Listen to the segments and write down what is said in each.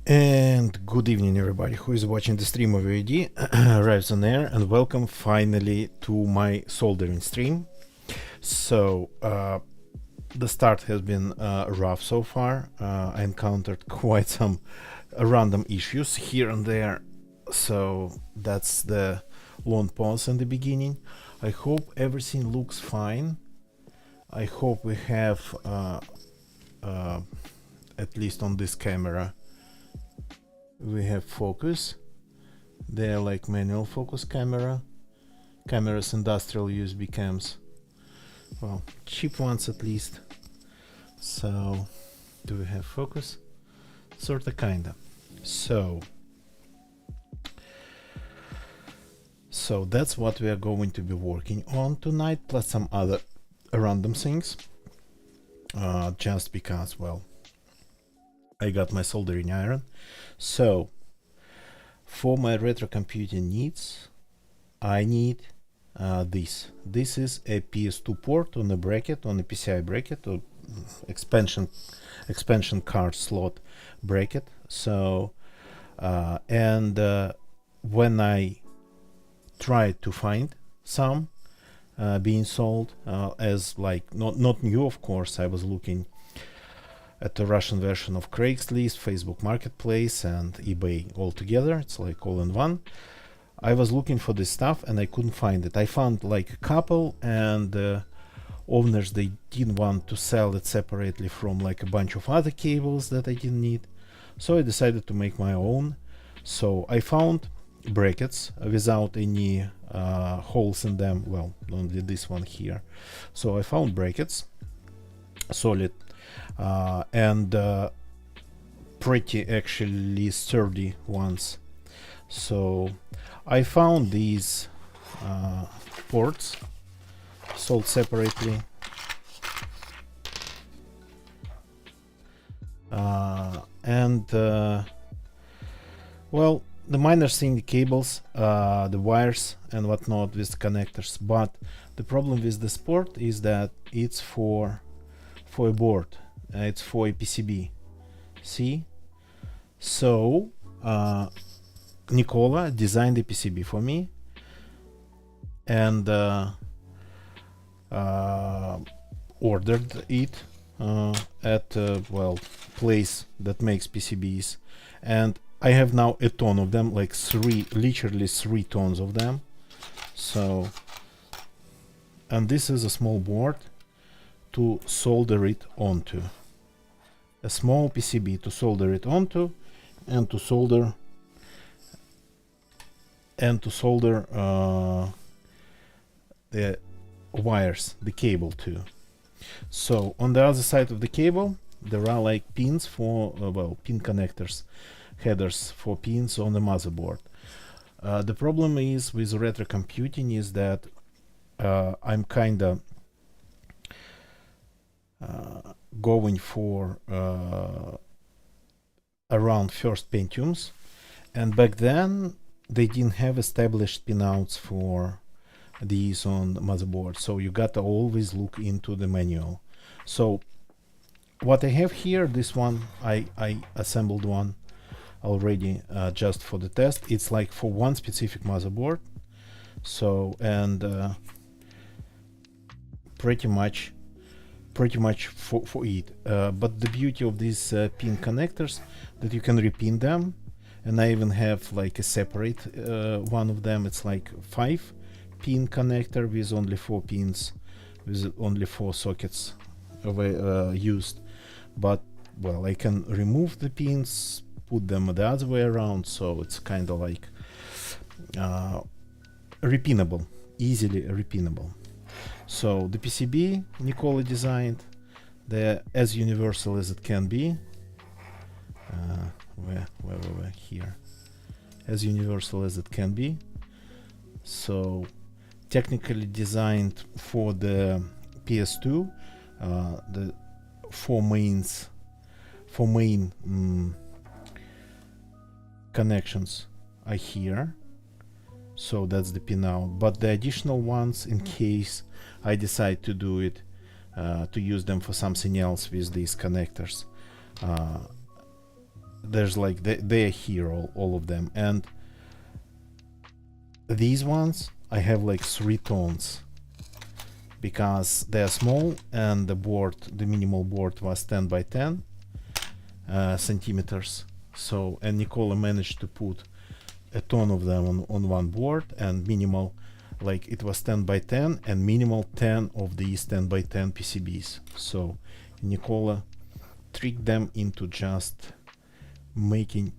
And good evening, everybody who is watching the stream of UAD. Arrives on air, and welcome finally to my soldering stream. So, the start has been rough so far. I encountered quite some random issues here and there, so that's the long pause in the beginning. I hope everything looks fine. I hope we have, at least on this camera, we have focus. They're like manual focus cameras, industrial USB cams, well, cheap ones at least. So do we have focus? Sorta, kinda. So that's what we are going to be working on tonight, plus some other random things, just because, well, I got my soldering iron. So for my retro computing needs, I need this. This is a PS2 port on a bracket, on a PCI bracket, or expansion card slot bracket. So when I tried to find some being sold as like not new, of course, I was looking at the Russian version of Craigslist, Facebook Marketplace, and eBay all together. It's like all in one. I was looking for this stuff and I couldn't find it. I found like a couple, and owners, they didn't want to sell it separately from like a bunch of other cables that I didn't need. So I decided to make my own. So I found brackets without any holes in them. Well, only this one here. So I found brackets, solid, and pretty actually sturdy ones. So I found these ports sold separately, well, the miners thing, the cables, the wires and whatnot with connectors, but the problem with this port is that it's for a board. It's for a PCB. See? So Nicola designed the PCB for me, and ordered it at well, place that makes PCBs, and I have now a ton of them, like literally 3 tons of them. So, and this is a small board to solder it onto. A small PCB to solder it onto, and to solder the wires, the cable too. So on the other side of the cable there are like pins for well, pin connectors, headers for pins on the motherboard. The problem is with retro computing is that I'm kinda going for around first Pentiums, and back then they didn't have established pinouts for these on the motherboard, so you gotta always look into the manual. So what I have here, this one, I assembled one already just for the test. It's like for one specific motherboard. So, and pretty much for it. But the beauty of these pin connectors, that you can repin them, and I even have like a separate one of them. It's like 5 pin connector with only 4 pins, with only 4 sockets used. But well, I can remove the pins, put them the other way around, so it's kind of like repinnable, easily repinnable. So the PCB Nicola designed, they're as universal as it can be. Where here, as universal as it can be. So technically designed for the PS2. The four main connections are here, so that's the pinout. But the additional ones, in case I decide to do it, to use them for something else with these connectors, there's like they're here, all of them. And these ones I have like 3 tones because they are small, and the board, the minimal board, was 10 by 10 centimeters. So, and Nicola managed to put a ton of them on one board, and minimal, like it was 10 by 10 and minimal 10 of these 10 by 10 PCBs. So Nicola tricked them into just making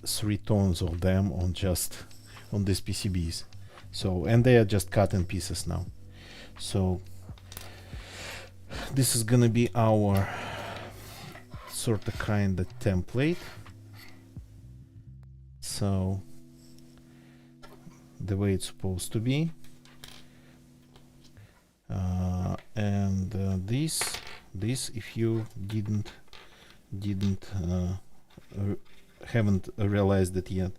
3 tons of them on these PCBs. So, and they are just cut in pieces now. So this is gonna be our sort of kind of template. So the way it's supposed to be, and this if you haven't realized it yet,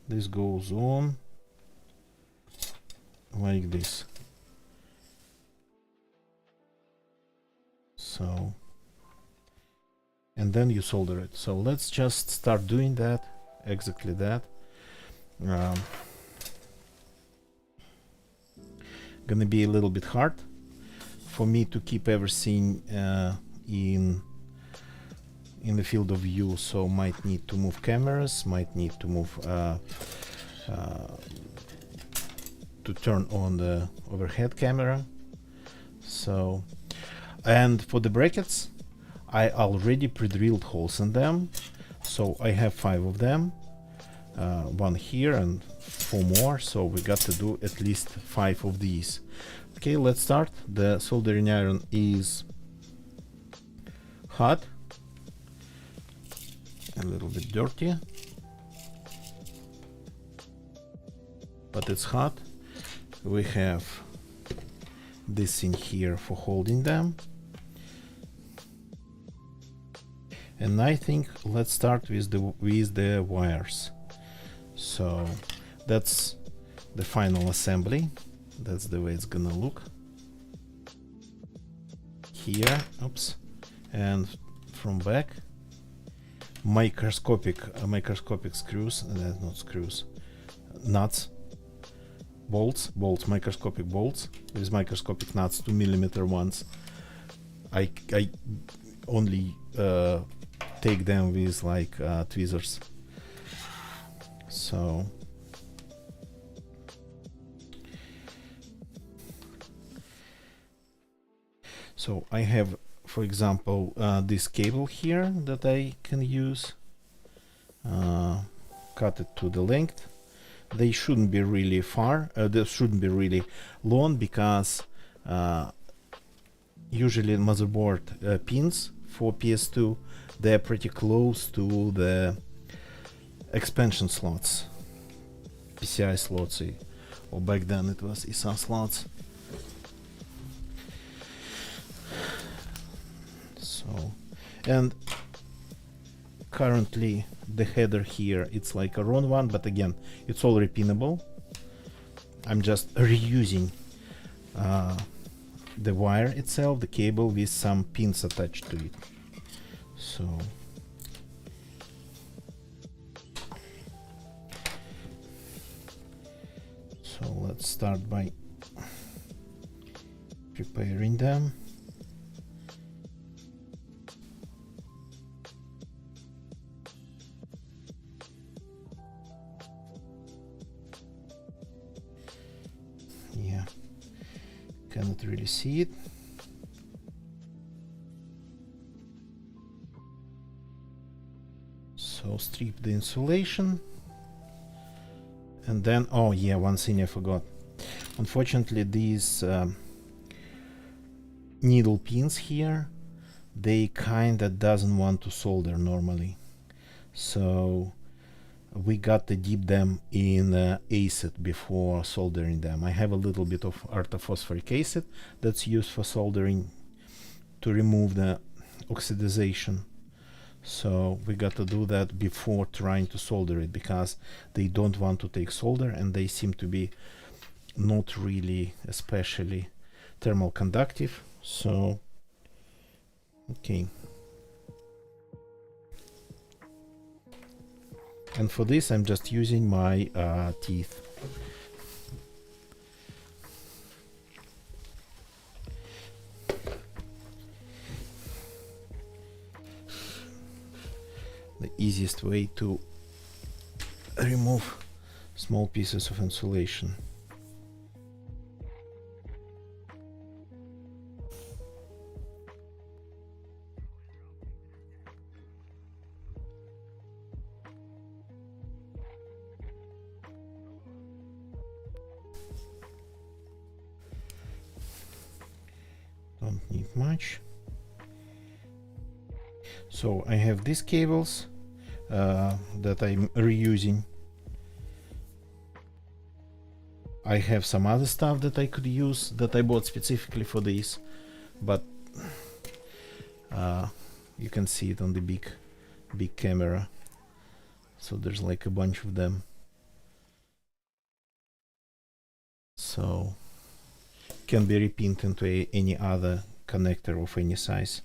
this goes on like this. So, and then you solder it. So let's just start doing that, exactly that. Gonna be a little bit hard for me to keep everything in the field of view, so might need to move cameras, might need to move to turn on the overhead camera. So, and for the brackets, I already pre-drilled holes in them, so I have 5 of them, 1 here and 4 more, so we got to do at least 5 of these. Okay, let's start. The soldering iron is hot, a little bit dirty, but it's hot. We have this in here for holding them, and I think let's start with the wires. So that's the final assembly. That's the way it's gonna look here. Oops. And from back, microscopic screws, not screws, nuts, bolts, microscopic bolts with microscopic nuts, 2mm ones. I only take them with like tweezers. So I have, for example, this cable here that I can use, cut it to the length. They shouldn't be really far, they shouldn't be really long, because usually motherboard pins for PS2, they're pretty close to the expansion slots, PCI slots, or back then it was ESA slots. So, and currently the header here, it's like a round one, but again, it's all repinnable. I'm just reusing the wire itself, the cable, with some pins attached to it. So let's start by preparing them. Yeah, cannot really see it. So strip the insulation, and then, oh yeah, one thing I forgot. Unfortunately, these needle pins here, they kinda doesn't want to solder normally, so we got to dip them in acid before soldering them. I have a little bit of orthophosphoric acid that's used for soldering to remove the oxidization. So we got to do that before trying to solder it, because they don't want to take solder, and they seem to be not really especially thermal conductive. So okay, And for this I'm just using my teeth. The easiest way to remove small pieces of insulation. Don't need much. So I have these cables that I'm reusing. I have some other stuff that I could use that I bought specifically for this, but you can see it on the big camera. So there's like a bunch of them. So can be repinned into any other connector of any size.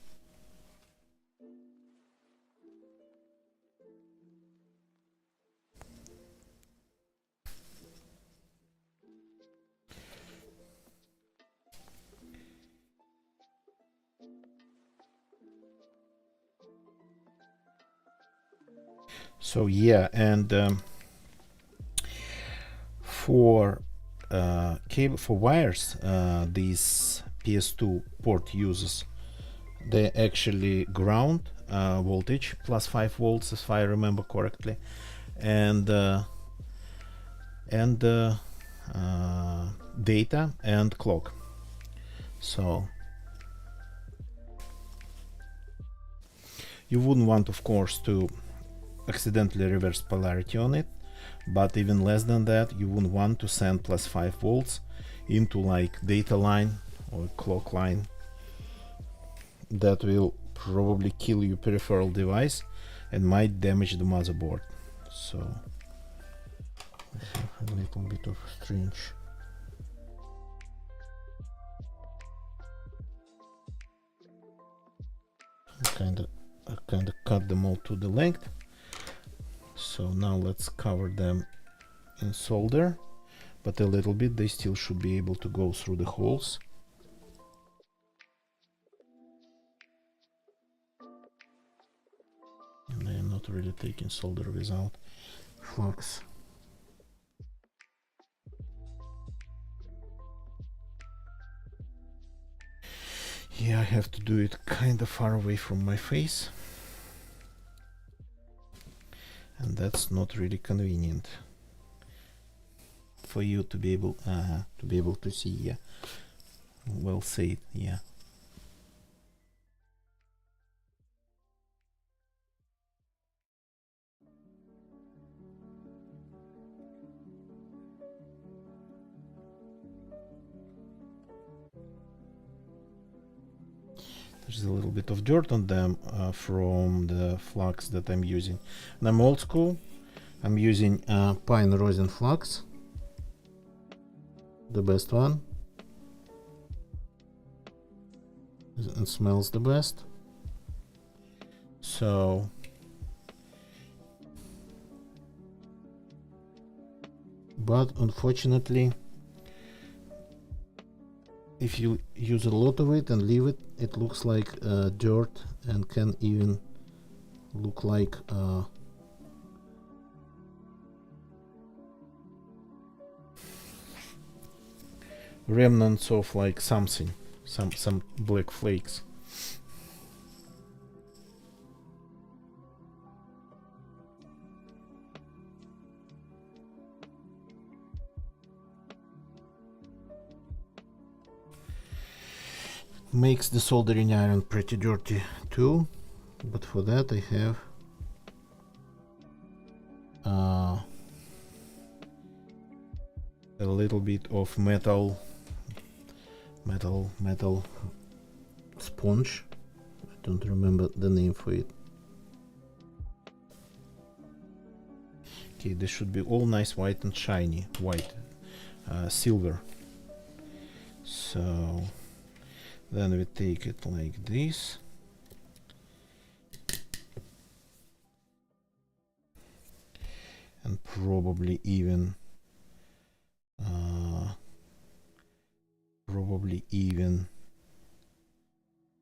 So yeah, and for cable for wires, these PS2 port uses, they actually ground voltage plus 5 volts, if I remember correctly, and data and clock. So you wouldn't want, of course, to accidentally reverse polarity on it, but even less than that, you wouldn't want to send plus 5 volts into like data line or clock line. That will probably kill your peripheral device and might damage the motherboard. So I have a little bit of strange. I kind of cut them all to the length. So now let's cover them in solder, but a little bit, they still should be able to go through the holes. And I am not really taking solder without flux. Yeah, I have to do it kind of far away from my face, and that's not really convenient for you to be able to see. Yeah, well said. Yeah. There's a little bit of dirt on them from the flux that I'm using. And I'm old school. I'm using pine rosin flux, the best one. It smells the best. So but unfortunately, if you use a lot of it and leave it, it looks like dirt and can even look like remnants of like something, some black flakes. Makes the soldering iron pretty dirty too, but for that I have a little bit of metal sponge. I don't remember the name for it. Okay, this should be all nice white and shiny, white, silver. So then we take it like this. and probably even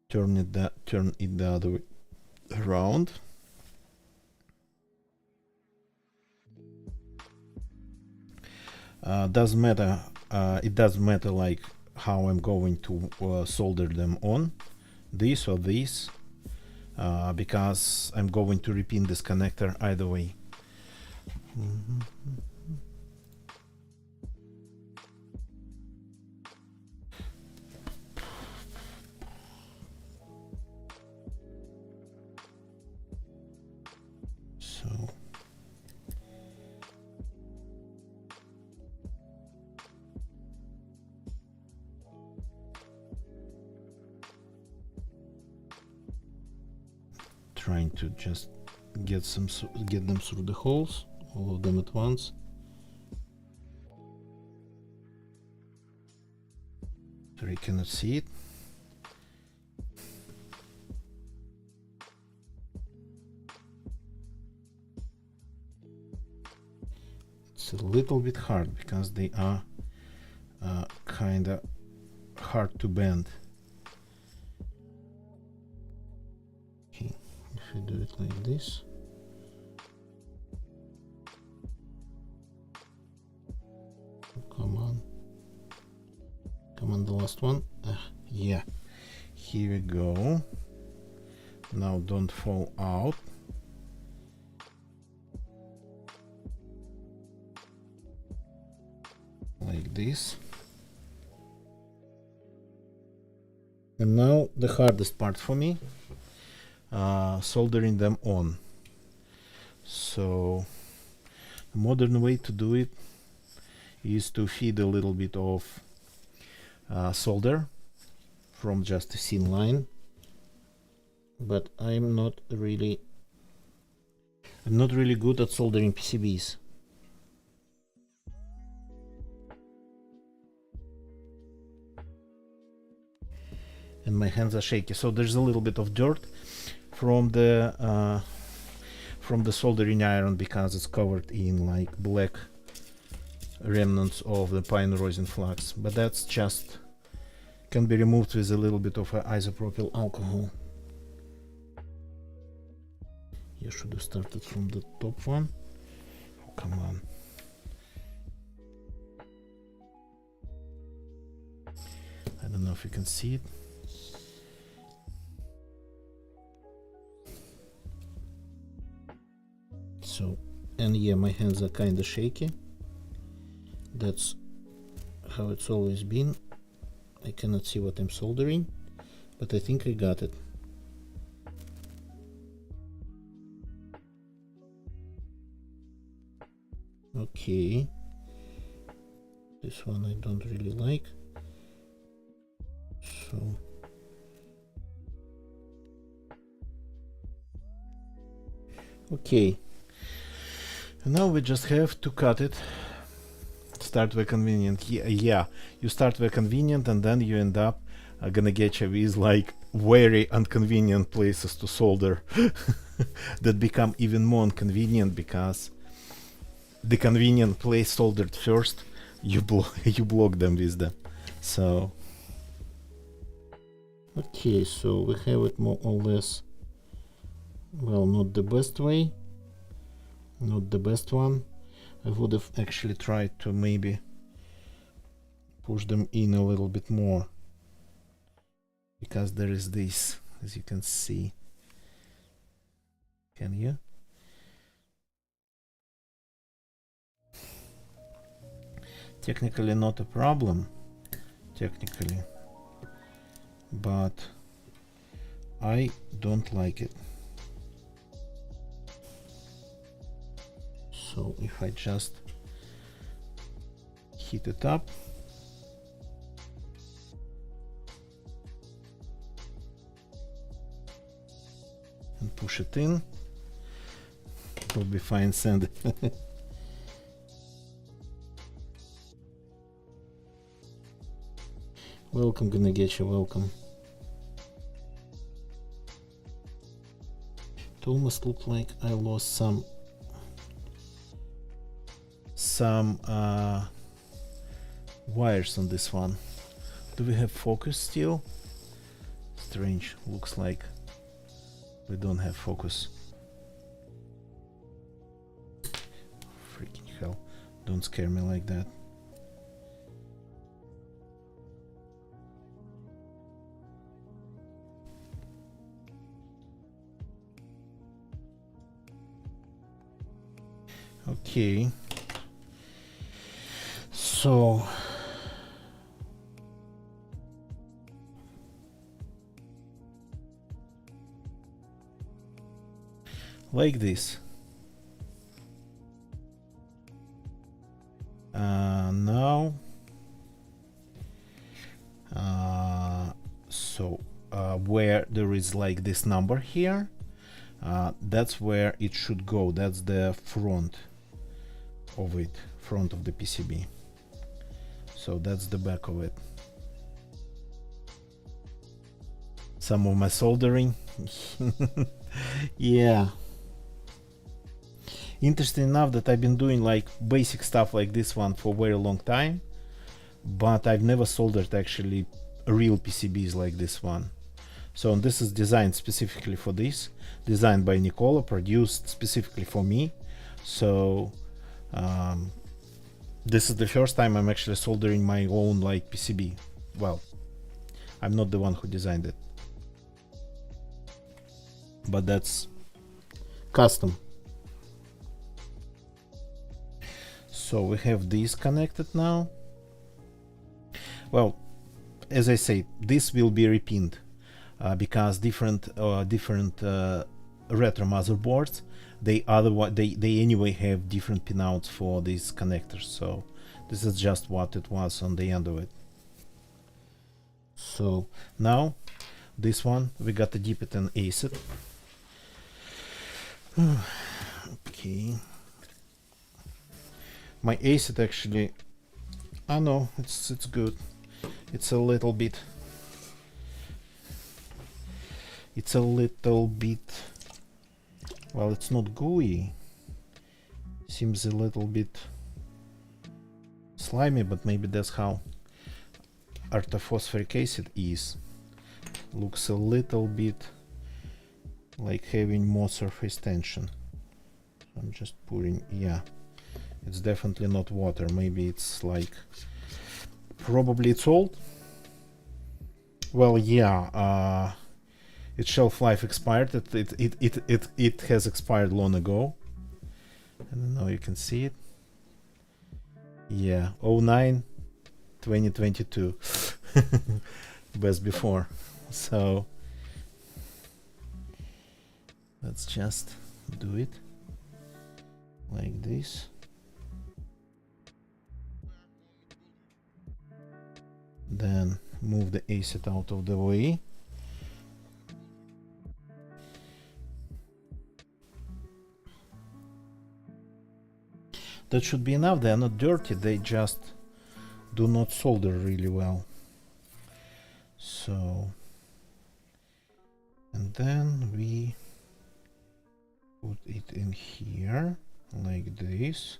turn it the other way around. Doesn't matter. It doesn't matter like how I'm going to solder them on, this or this, because I'm going to repin this connector either way. So trying to just get them through the holes, all of them at once. So you cannot see it. It's a little bit hard because they are kinda hard to bend. Okay, if you do it like this. Come on. Come on, the last one. Yeah. Here we go. Now don't fall out. Like this. And now the hardest part for me, soldering them on. So a modern way to do it is to feed a little bit of solder from just a thin line, but I'm not really good at soldering PCBs. And my hands are shaky, so there's a little bit of dirt from the soldering iron because it's covered in like black remnants of the pine rosin flux, but that's just can be removed with a little bit of isopropyl alcohol. You should have started from the top one. Oh, come on. I don't know if you can see it. So, and yeah, my hands are kind of shaky. That's how it's always been. I cannot see what I'm soldering, but I think I got it. Okay. This one I don't really like. So okay. And now we just have to cut it. Start where convenient. Yeah, you start where convenient and then you end up gonna get you with like very inconvenient places to solder that become even more inconvenient because the convenient place soldered first, you block them with them. So okay, so we have it more or less, well, not the best way, not the best one. I would have actually tried to maybe push them in a little bit more, because there is this, as you can see. Can you? Technically not a problem, technically, but I don't like it. So if I just heat it up, and push it in, it will be fine sand. Welcome, gonna get you, welcome. It almost looked like I lost some some wires on this one. Do we have focus still? Strange, looks like we don't have focus. Freaking hell, don't scare me like that. Okay, so like this. Now, where there is like this number here, that's where it should go. That's the front of it, front of the PCB. So that's the back of it. Some of my soldering. Yeah. Interesting enough that I've been doing like basic stuff like this one for a very long time, but I've never soldered actually real PCBs like this one. So this is designed specifically for this, designed by Nicola, produced specifically for me. So this is the first time I'm actually soldering my own like PCB. Well, I'm not the one who designed it, but that's custom. So we have these connected now. Well, as I say, this will be repinned because different retro motherboards, they anyway have different pinouts for these connectors. So this is just what it was on the end of it. So now this one we got to dip it in acid. Okay. My acid actually, I know it's good. It's a little bit. Well, it's not gooey. Seems a little bit slimy, but maybe that's how orthophosphoric acid is. Looks a little bit like having more surface tension. I'm just pouring, yeah. It's definitely not water. Maybe it's like, probably it's old. Well, yeah, its shelf life expired. It has expired long ago. I don't know, you can see it. Yeah, 09 2022. Best before. So let's just do it like this. Then move the acid out of the way. That should be enough. They are not dirty, they just do not solder really well. So, and then we put it in here like this,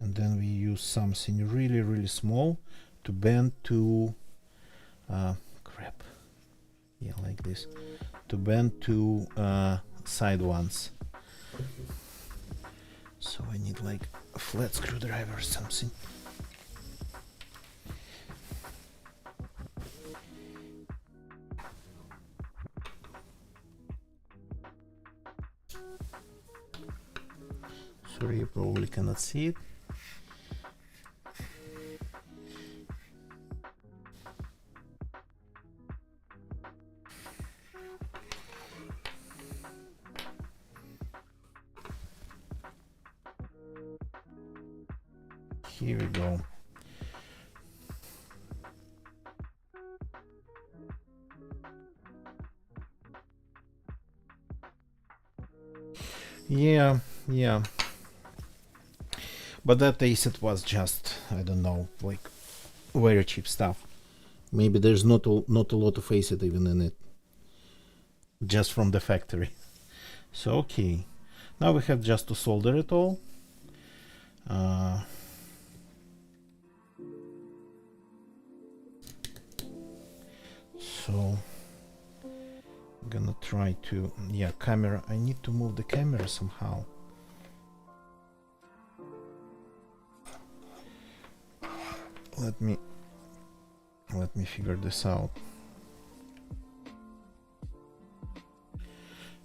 and then we use something really small to bend to crap, yeah, like this, to bend to side ones. So I need like a flat screwdriver or something. Sorry, you probably cannot see it. Here we go. Yeah. But that acid was just, I don't know, like very cheap stuff. Maybe there's not a lot of acid even in it, just from the factory. So okay, now we have just to solder it all. So I'm gonna try to, yeah, camera. I need to move the camera somehow. Let me figure this out.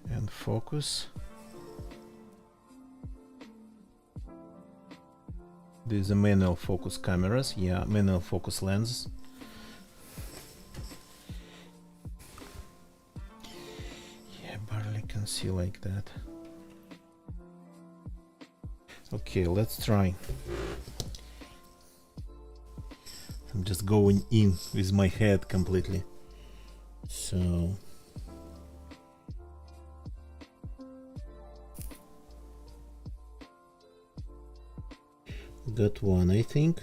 And focus. These are manual focus cameras, yeah, manual focus lenses. Yeah, barely can see like that. Okay, let's try. I'm just going in with my head completely. So got one, I think.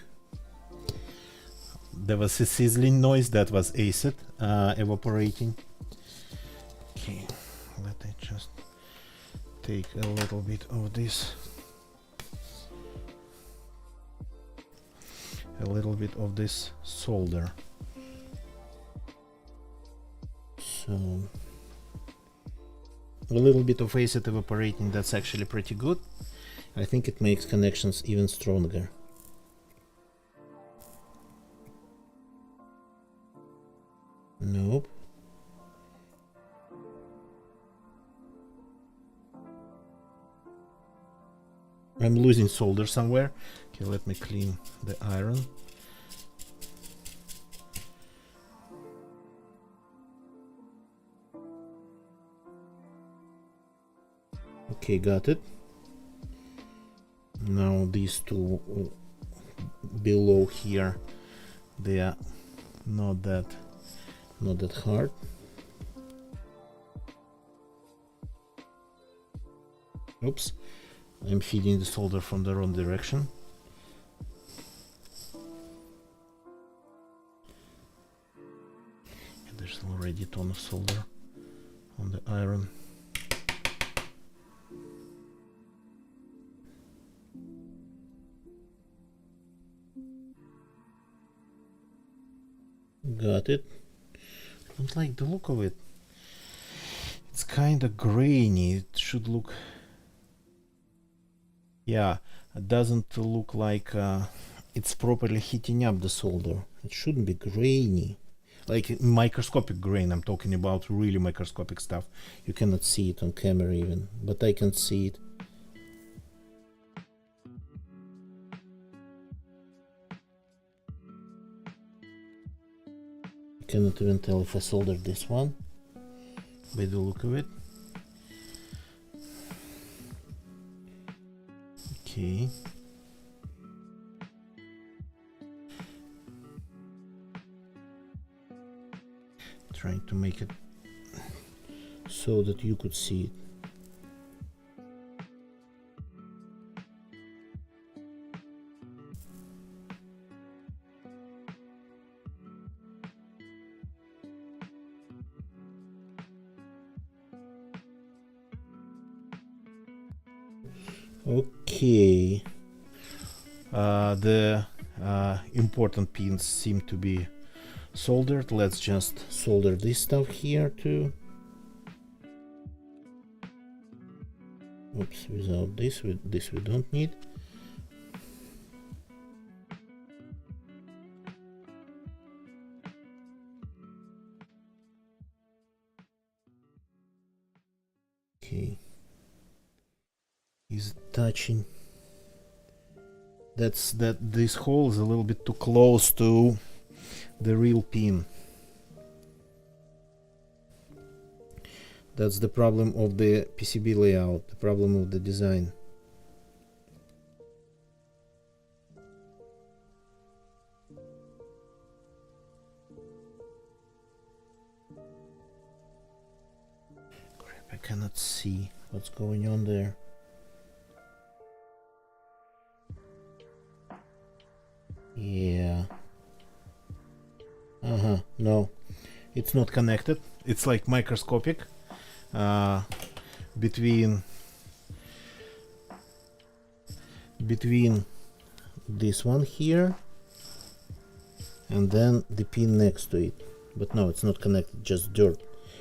There was a sizzling noise, that was acid evaporating. Okay, let me just take a little bit of this. A little bit of this solder. So a little bit of acid evaporating, that's actually pretty good. I think it makes connections even stronger. Nope. I'm losing solder somewhere. Okay, let me clean the iron. Okay, got it. Now these two below here, they are not that hard. Oops, I'm feeding the solder from the wrong direction. And there's already a ton of solder on the iron. Got it. Don't like the look of it. It's kind of grainy. It should look, yeah, it doesn't look like it's properly heating up the solder. It shouldn't be grainy, like microscopic grain. I'm talking about really microscopic stuff. You cannot see it on camera even, but I can see it. Cannot even tell if I soldered this one by the look of it. Okay. Trying to make it so that you could see it. Okay, the important pins seem to be soldered. Let's just solder this stuff here too. Oops, without this, this we don't need. Okay. Is touching. That's that this hole is a little bit too close to the real pin. That's the problem of the PCB layout, the problem of the design. Crap, I cannot see what's going on there. Yeah. No, it's not connected. It's like microscopic between between this one here and then the pin next to it. But no, it's not connected, just dirt.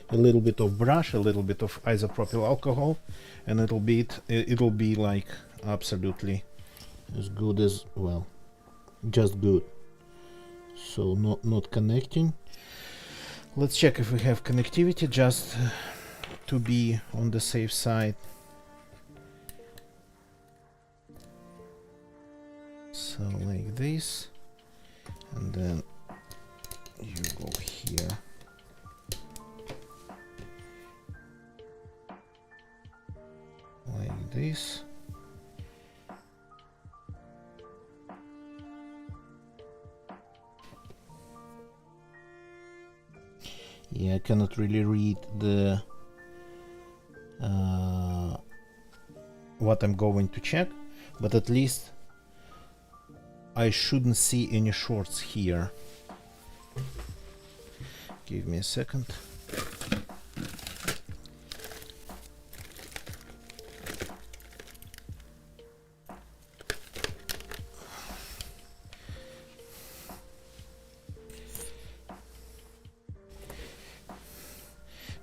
A little bit of brush, a little bit of isopropyl alcohol, and it'll be like absolutely as good as, well, just good. So not connecting. Let's check if we have connectivity, just to be on the safe side. So like this, and then you go here. Like this. Yeah, I cannot really read the what I'm going to check, but at least I shouldn't see any shorts here. Give me a second.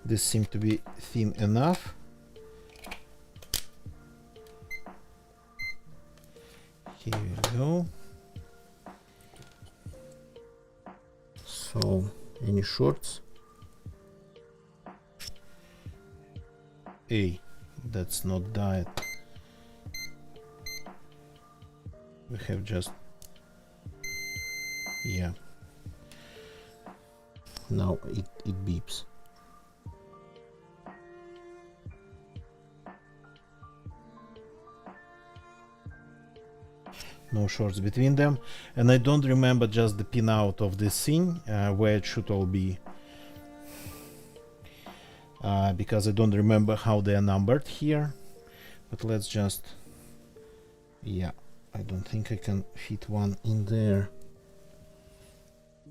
This seems to be thin enough. Here we go. So, any shorts? That's not diet. We have just, yeah. Now it beeps. No shorts between them, and I don't remember just the pinout of this thing, where it should all be, because I don't remember how they are numbered here. But let's just, yeah, I don't think I can fit one in there.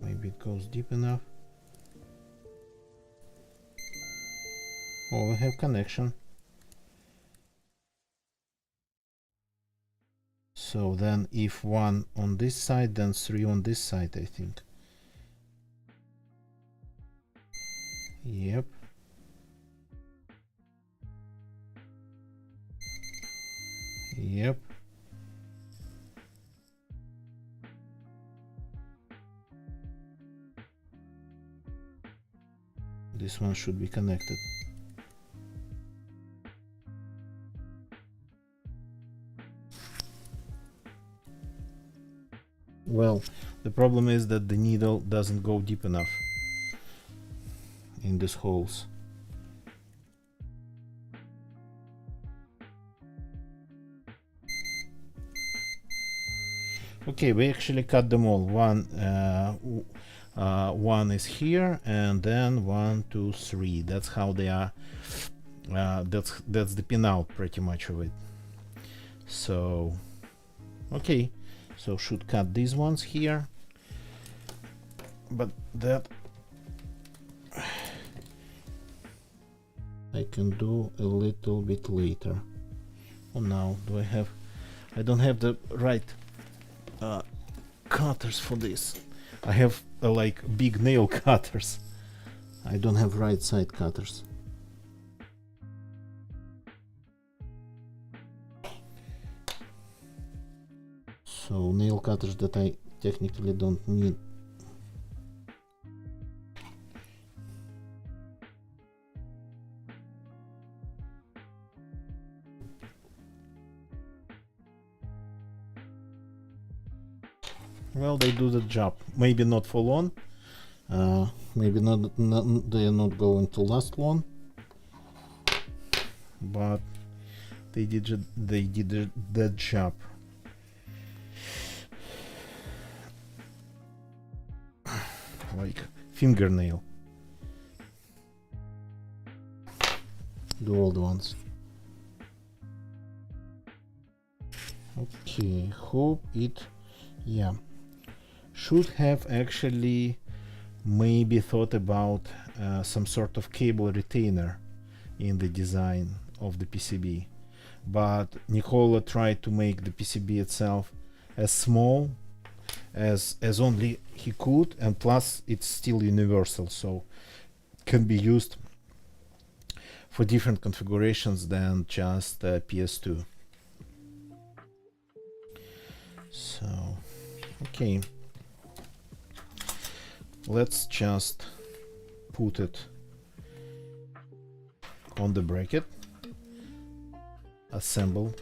Maybe it goes deep enough. Oh, we have connection. So then if one on this side, then 3 on this side, I think. Yep. Yep. This one should be connected. Well, the problem is that the needle doesn't go deep enough in these holes. Okay, we actually cut them all. One is here, and then 1, 2, 3. That's how they are. That's the pinout pretty much of it. So, okay. So should cut these ones here, but that I can do a little bit later. Oh, now do I have? I don't have the right cutters for this. I have like big nail cutters. I don't have right side cutters. So nail cutters that I technically don't need. Well, they do the job. Maybe not for long. Maybe they are not going to last long. But they did that job. Like fingernail. The old ones. Okay, hope it, yeah, should have actually maybe thought about some sort of cable retainer in the design of the PCB. but Nikola tried to make the PCB itself as small as only he could, and plus it's still universal, so can be used for different configurations than just PS2. So okay, let's just put it on the bracket, assemble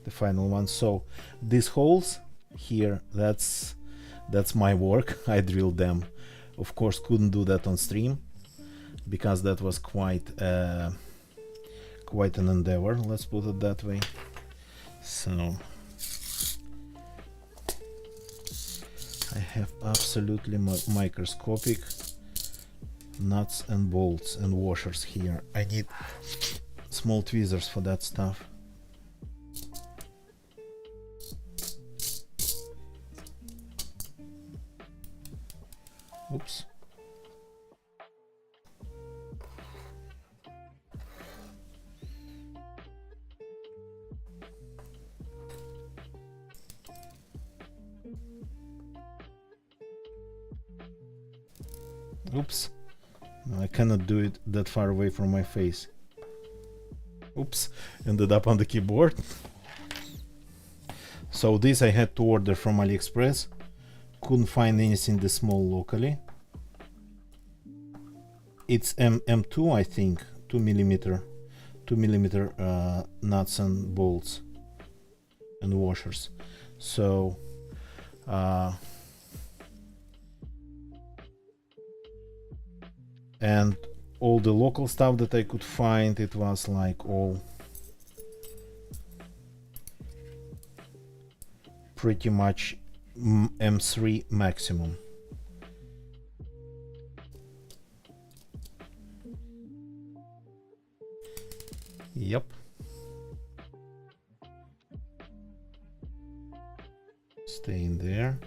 the final one. So these holes here, that's my work. I drilled them. Of course, couldn't do that on stream because that was quite an endeavor, let's put it that way. So I have absolutely microscopic nuts and bolts and washers here. I need small tweezers for that stuff. Oops. Oops. No, I cannot do it that far away from my face. Oops. Ended up on the keyboard. So this I had to order from AliExpress. Couldn't find anything this small locally. It's M2, I think, 2 millimeter nuts and bolts and washers. So and all the local stuff that I could find, it was like all pretty much M3 maximum. Yep. Stay in there.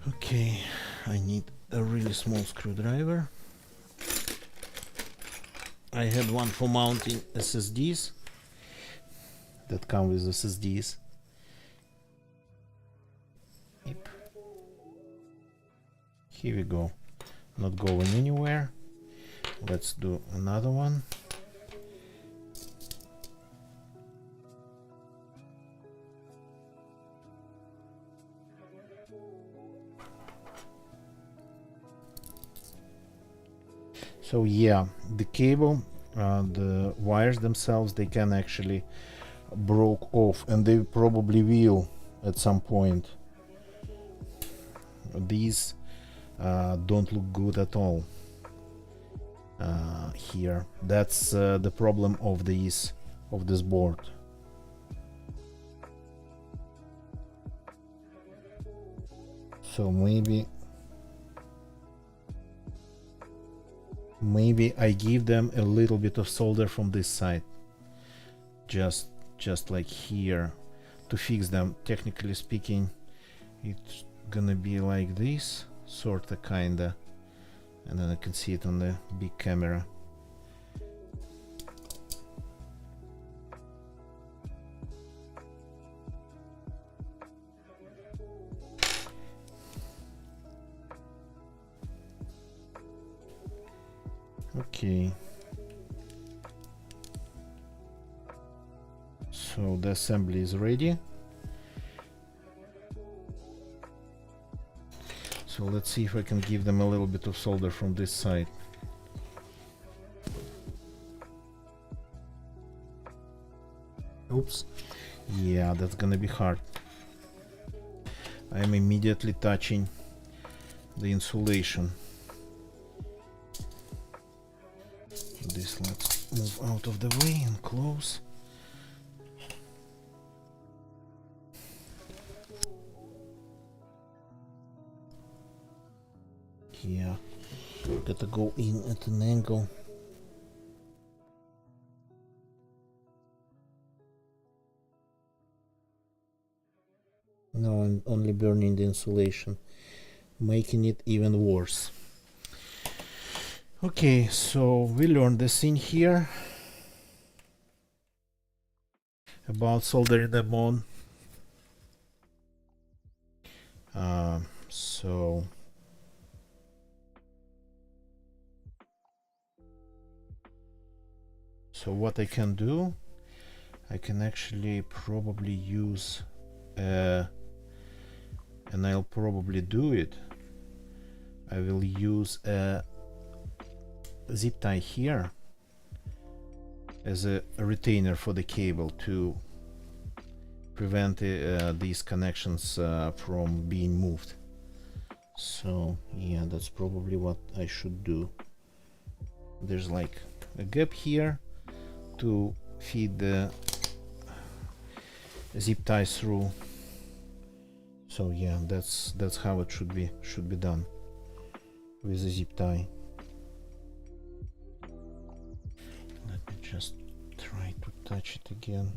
Okay, I need a really small screwdriver. I had one for mounting SSDs that come with SSDs. Yep. Here we go. Not going anywhere. Let's do another one. So yeah, the cable, the wires themselves, they can actually broke off, and they probably will at some point. These don't look good at all here. That's the problem of this board. So maybe I give them a little bit of solder from this side, just like here, to fix them. Technically speaking, it's gonna be like this, sorta, kinda, and then I can see it on the big camera. Okay, so the assembly is ready. So let's see if I can give them a little bit of solder from this side. Oops. Yeah, that's gonna be hard. I'm immediately touching the insulation. This, let's move out of the way and close. Yeah, gotta go in at an angle. No, I'm only burning the insulation, making it even worse. Okay, so we learned this thing here about soldering them on. So what I can do, I can actually probably use and I'll probably do it. I will use a zip tie here as a retainer for the cable to prevent these connections from being moved. So yeah, that's probably what I should do. There's like a gap here to feed the zip tie through. So yeah, that's how it should be done with the zip tie. Let me just try to touch it again.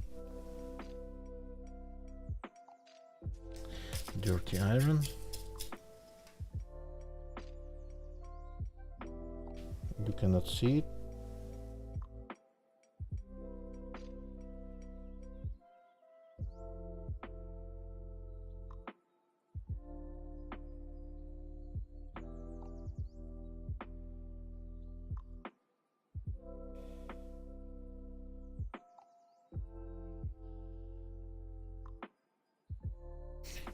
Dirty iron. You cannot see it.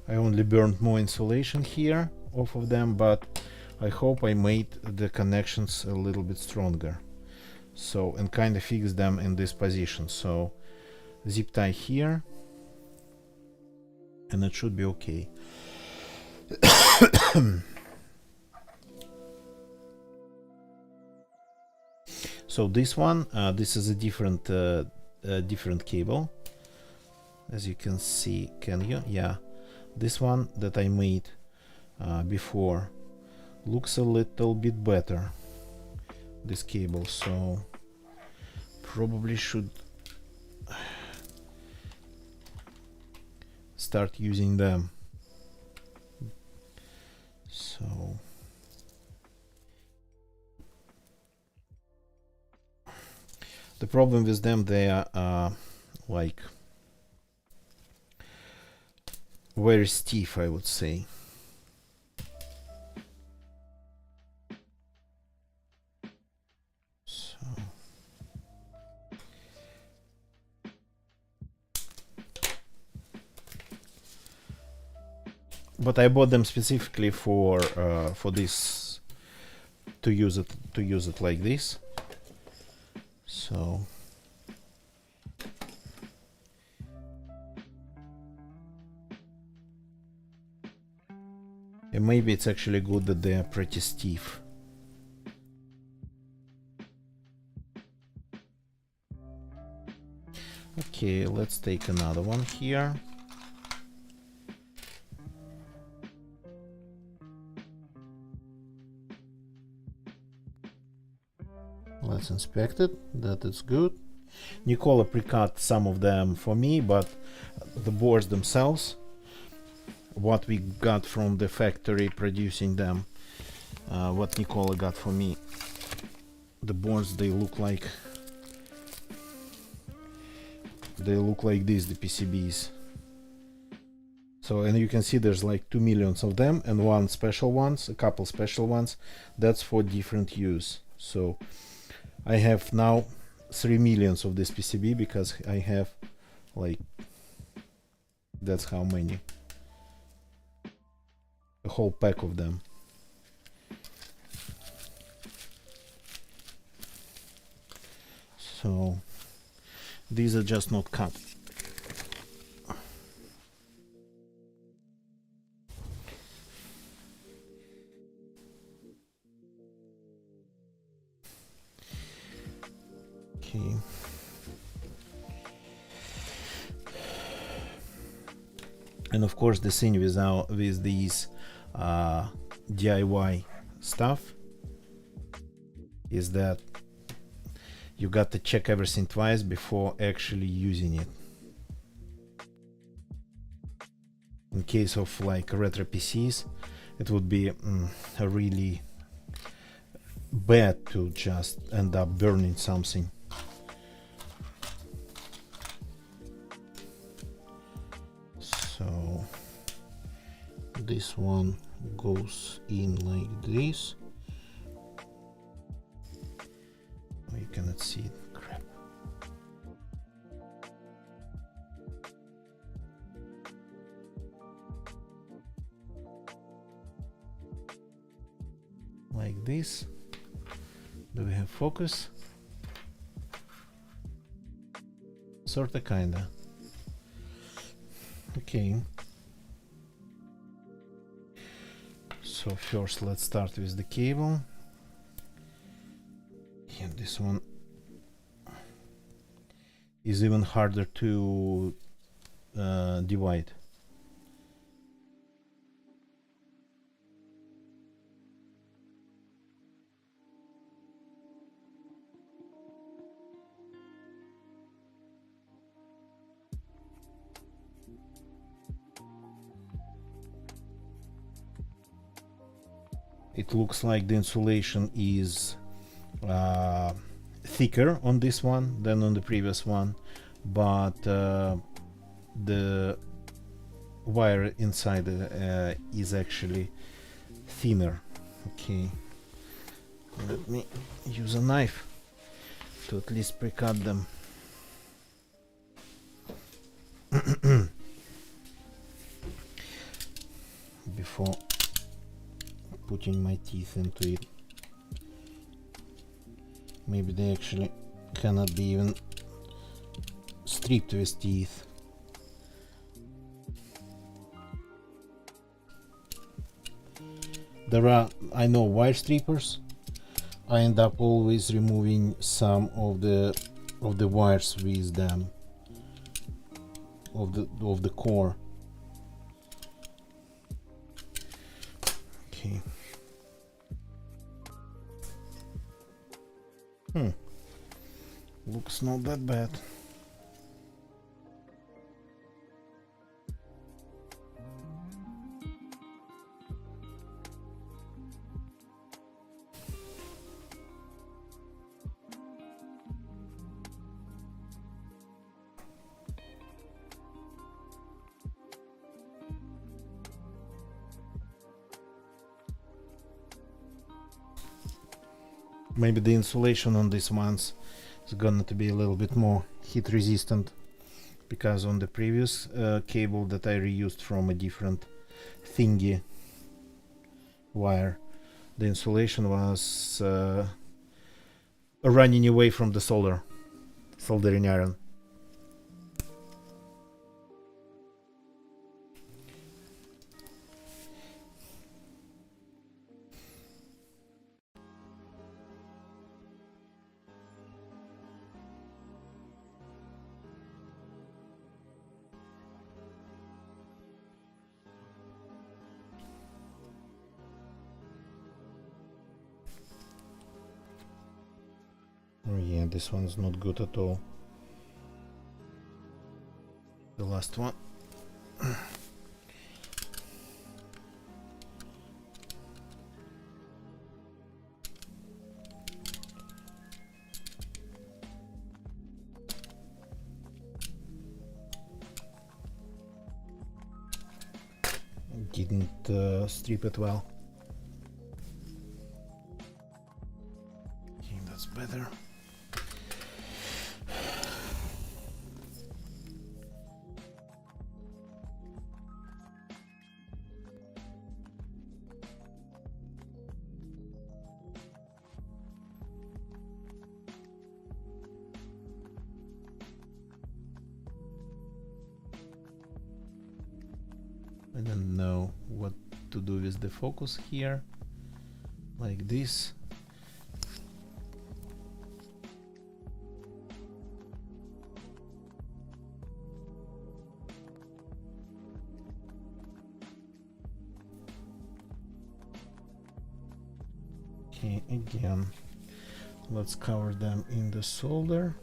I only burned more insulation here off of them, but I hope I made the connections a little bit stronger. So, and kind of fix them in this position. So zip tie here and it should be okay. So this one, this is a different cable, as you can see. Can you? Yeah, this one that I made before looks a little bit better, this cable, so probably should start using them. So the problem with them, they are like very stiff, I would say. So but I bought them specifically for this, to use it like this. So and maybe it's actually good that they are pretty stiff. Okay, let's take another one here. Let's inspect it, that is good. Nicola pre-cut some of them for me, but the boards themselves, what we got from the factory producing them, what Nicola got for me, the boards, they look like this, the PCBs. So, and you can see there's like 2 million of them and one special ones, a couple special ones, that's for different use. So I have now 3 million of this PCB because I have like, that's how many, a whole pack of them. So these are just not cut. Okay. And of course the thing with these DIY stuff is that you got to check everything twice before actually using it. In case of like retro PCs, it would be a really bad to just end up burning something. So this one goes in like this. Oh, you cannot see it. Crap. Like this. Do we have focus? Sorta, kinda. Okay. So first let's start with the cable. Yeah, this one is even harder to divide. It looks like the insulation is thicker on this one than on the previous one, but the wire inside is actually thinner. Okay, let me use a knife to at least pre-cut them. Before putting my teeth into it. Maybe they actually cannot be even stripped with teeth. There are, I know, wire strippers. I end up always removing some of the wires with them, of the core. Okay. Looks not that bad. Maybe the insulation on these ones is gonna to be a little bit more heat resistant, because on the previous cable that I reused from a different thingy wire, the insulation was running away from the soldering iron. Oh yeah, this one's not good at all. The last one. Didn't strip it well. Okay, that's better. I don't know what to do with the focus here, like this. Okay, again, let's cover them in the solder.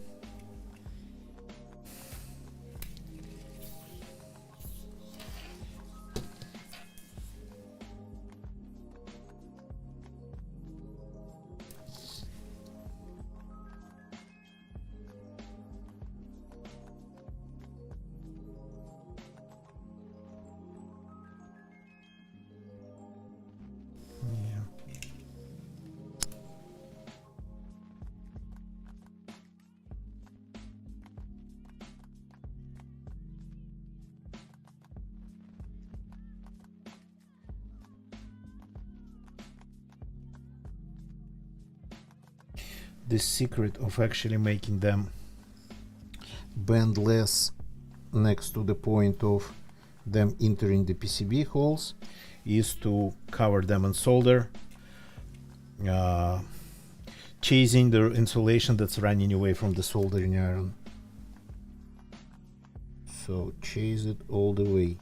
this secret of actually making them bend less next to the point of them entering the PCB holes is to cover them in solder, chasing the insulation that's running away from the soldering iron. So chase it all the way.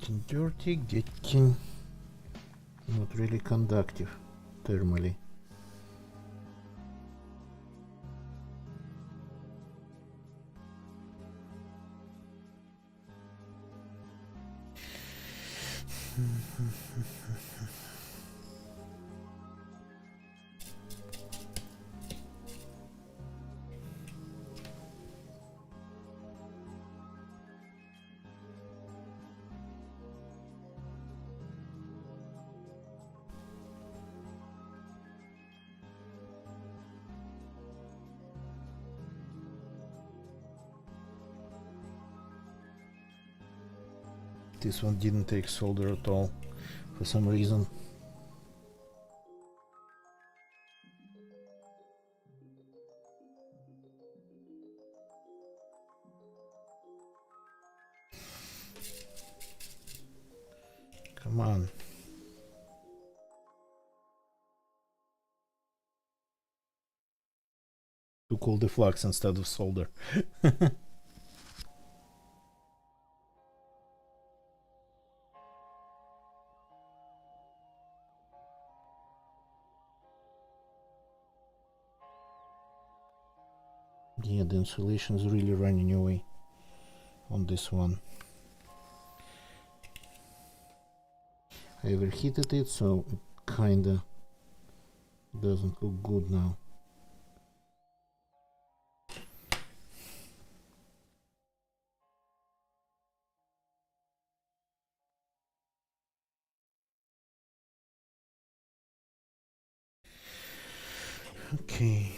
Getting dirty, getting not really conductive thermally. This one didn't take solder at all for some reason. Come on. Took all the flux instead of solder. Yeah, the insulation is really running away on this one. I overheated it, so it kinda doesn't look good now. Okay.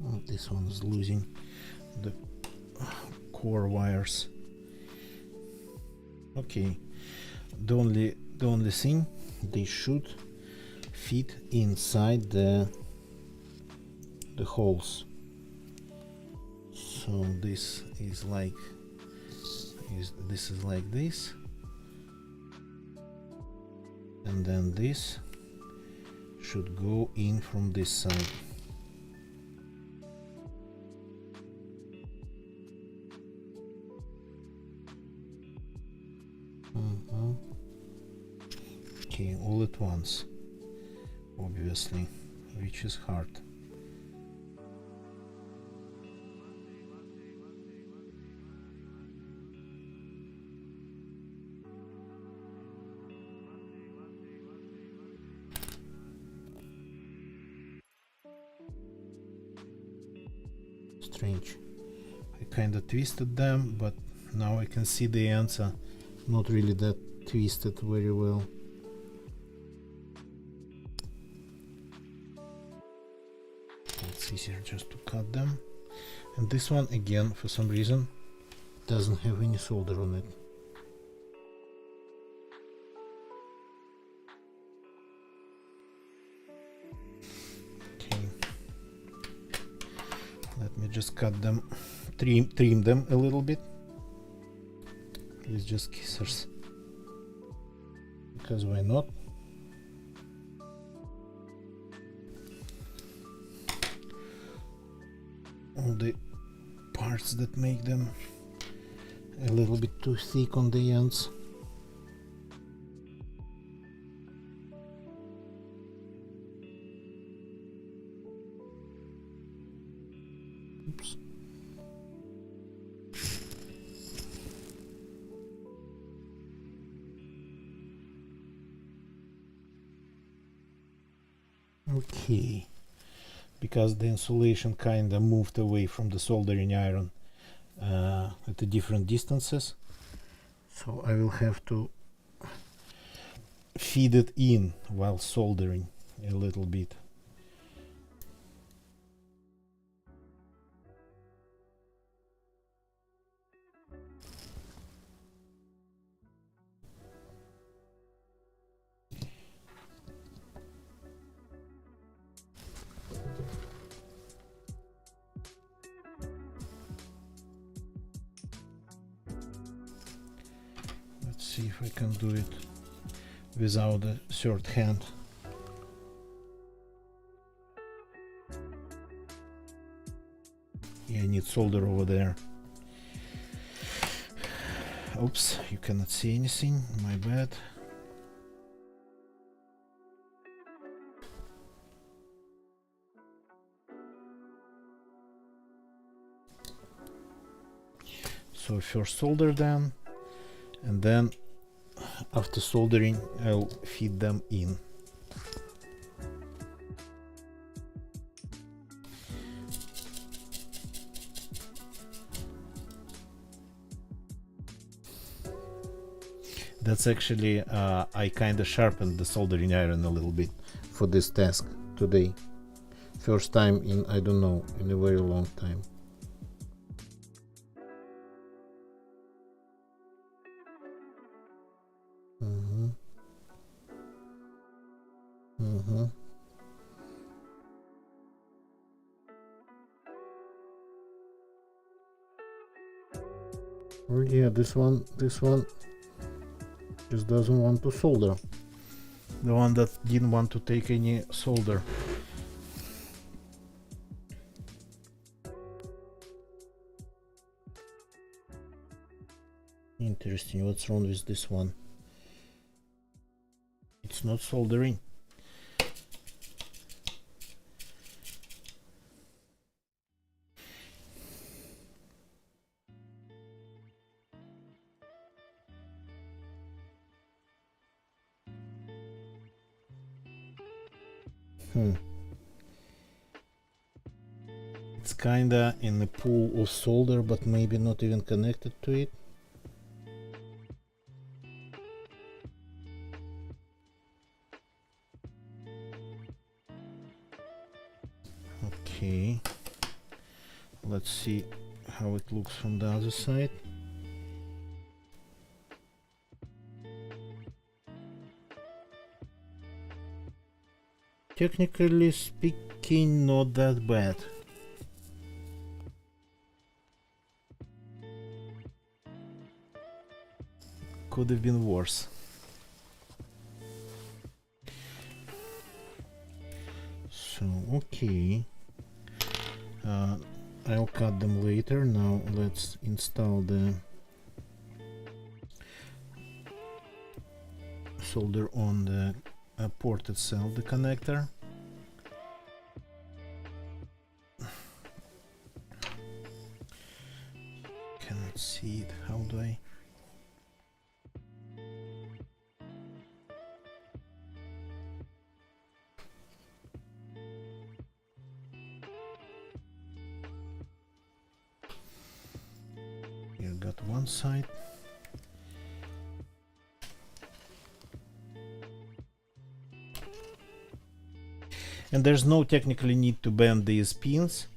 Oh, this one is losing the core wires. Okay, the only thing, they should fit inside the holes. So this is like this is like this, and then this should go in from this side. Okay, all at once, obviously, which is hard. Strange. I kinda twisted them, but now I can see the ends are not really that twisted very well. It's easier just to cut them. And this one, again, for some reason, doesn't have any solder on it. Okay. Let me just cut them, trim them a little bit. It's just kissers. Because why not? All the parts that make them a little bit too thick on the ends. Okay, because the insulation kind of moved away from the soldering iron at the different distances, so I will have to feed it in while soldering a little bit. Let's see if I can do it without a third hand. Yeah, I need solder over there. Oops, you cannot see anything, my bad. So first solder them, and then after soldering I'll feed them in. That's actually, I kind of sharpened the soldering iron a little bit for this task today. First time in, I don't know, in a very long time. Oh yeah, this one just doesn't want to solder. The one that didn't want to take any solder. Interesting, what's wrong with this one? It's not soldering. It's kinda in a pool of solder, but maybe not even connected to it. Okay, let's see how it looks from the other side. Technically speaking, not that bad. Could have been worse. So, okay. I'll cut them later. Now let's install the solder on the port itself, the connector. Cannot see it. How do I? You got one side. And there's no technically need to bend these pins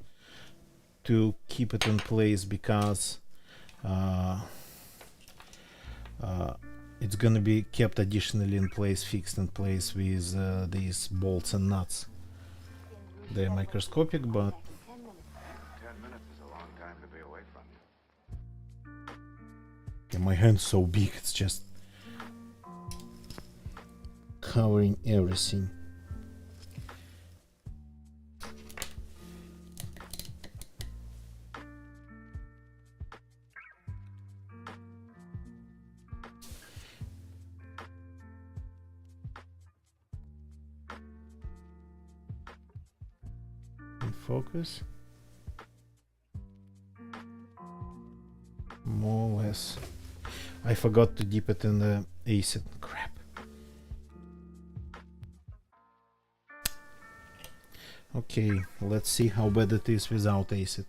to keep it in place, because it's gonna be kept additionally in place, fixed in place with these bolts and nuts. They're microscopic, but 10 minutes is a long time to be away from you. yeah, my hand's so big, it's just covering everything. Focus. More or less. I forgot to dip it in the acid. Crap. Okay, let's see how bad it is without acid.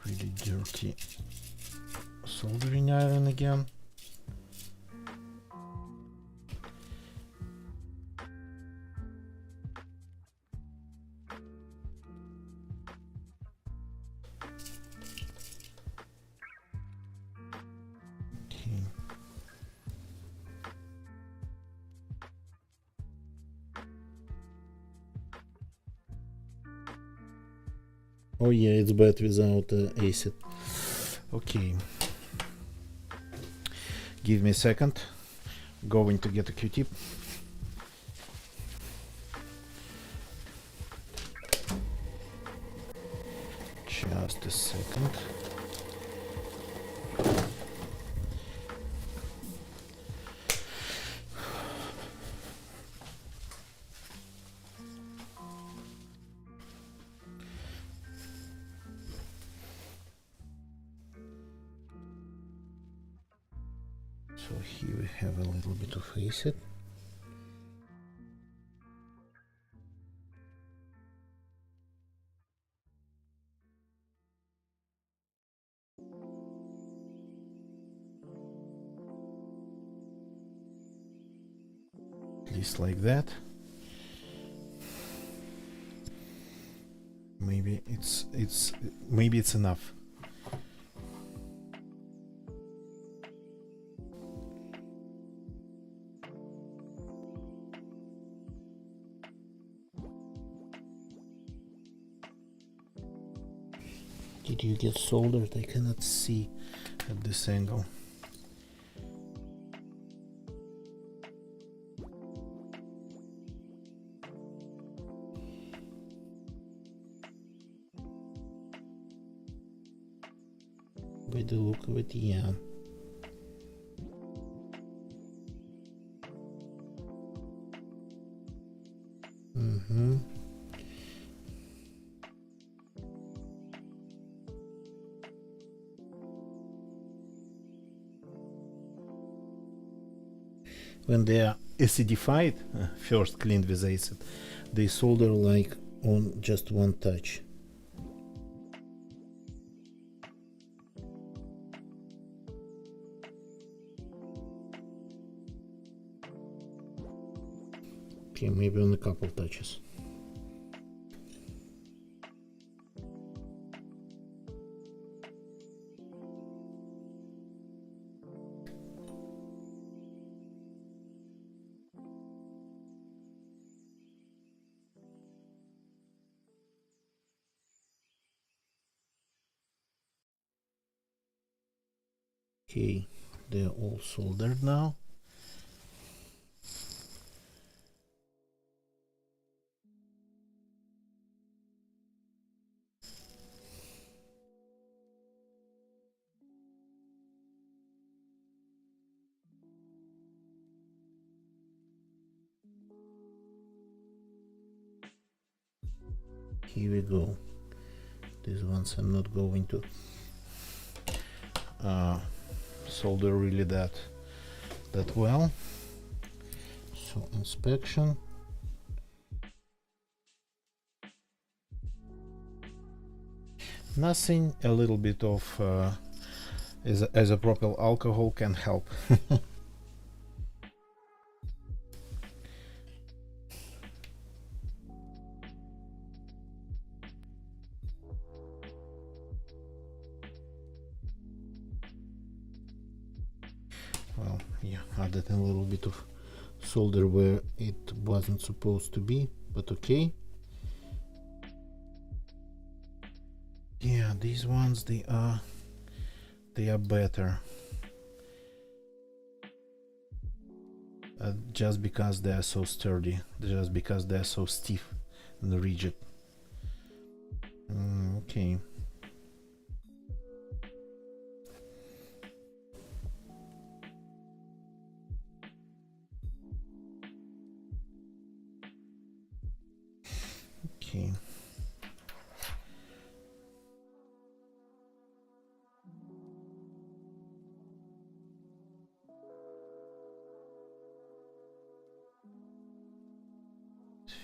Really dirty soldering iron again. Okay. Oh yeah, it's bad without acid. Okay. Give me a second. Going to get a Q-tip. Just a second. So here we have a little bit of acid. At least like that. Maybe it's enough. Did you get soldered? I cannot see at this angle. By the look of it, yeah. When they are acidified, first cleaned with acid, they solder like on just one touch. Okay, maybe on a couple touches. Okay, they're all soldered now. Here we go. These ones I'm not going to solder really that well. So inspection. Nothing. A little bit of isopropyl alcohol can help. Well, yeah, added a little bit of solder where it wasn't supposed to be, but okay. Yeah, these ones they are better. Just because they are so sturdy, just because they are so stiff and rigid. Okay. Okay.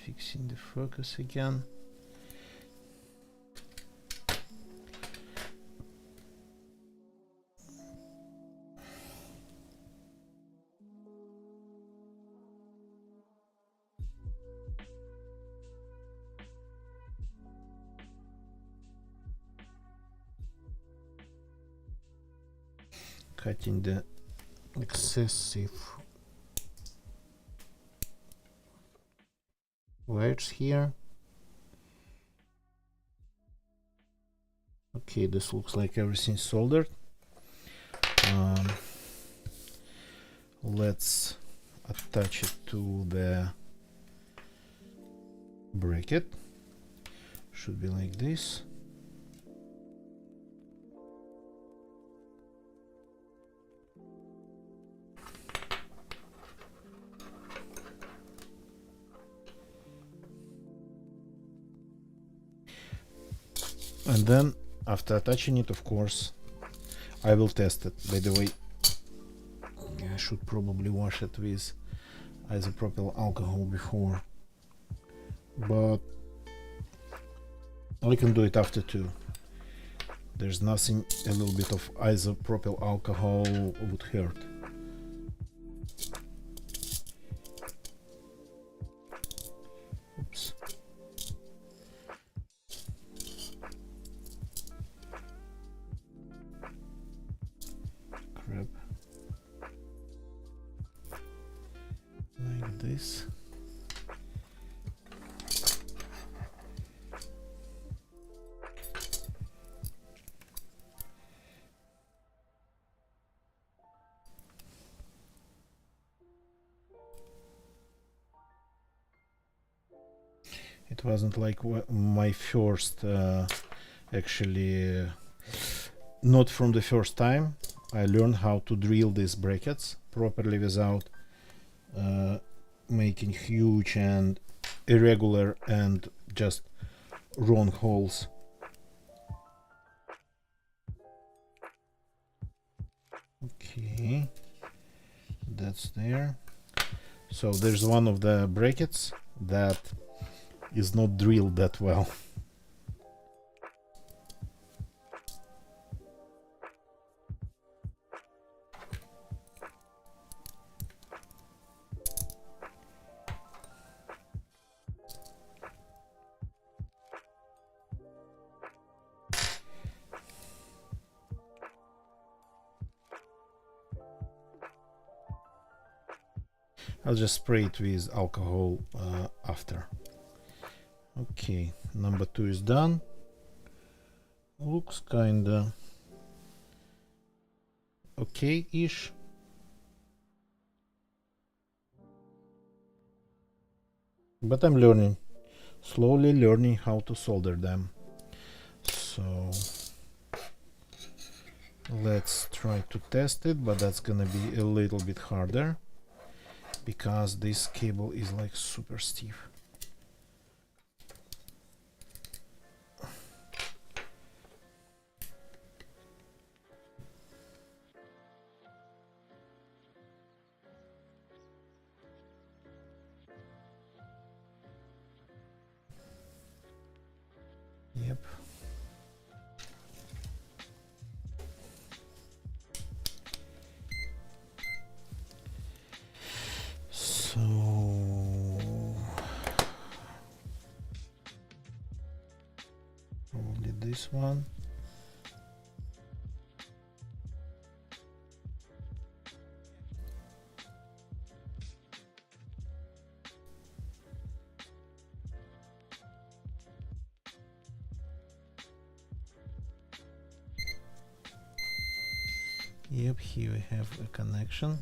fixing the focus again. Cutting the excessive wires here. Okay, this looks like everything's soldered. Let's attach it to the bracket. Should be like this. And then after attaching it, of course, I will test it. By the way, I should probably wash it with isopropyl alcohol before, but I can do it after too. There's nothing a little bit of isopropyl alcohol would hurt. Oops. Crap. Like this. It wasn't like my first, actually, not from the first time. I learned how to drill these brackets properly without making huge and irregular and just wrong holes. Okay, that's there. So there's one of the brackets that is not drilled that well. I'll just spray it with alcohol after. Okay, number 2 is done. Looks kinda okay-ish. But I'm learning, slowly learning how to solder them. So let's try to test it, but that's gonna be a little bit harder because this cable is like super stiff. Yep. So probably this one. Yep, here we have a connection.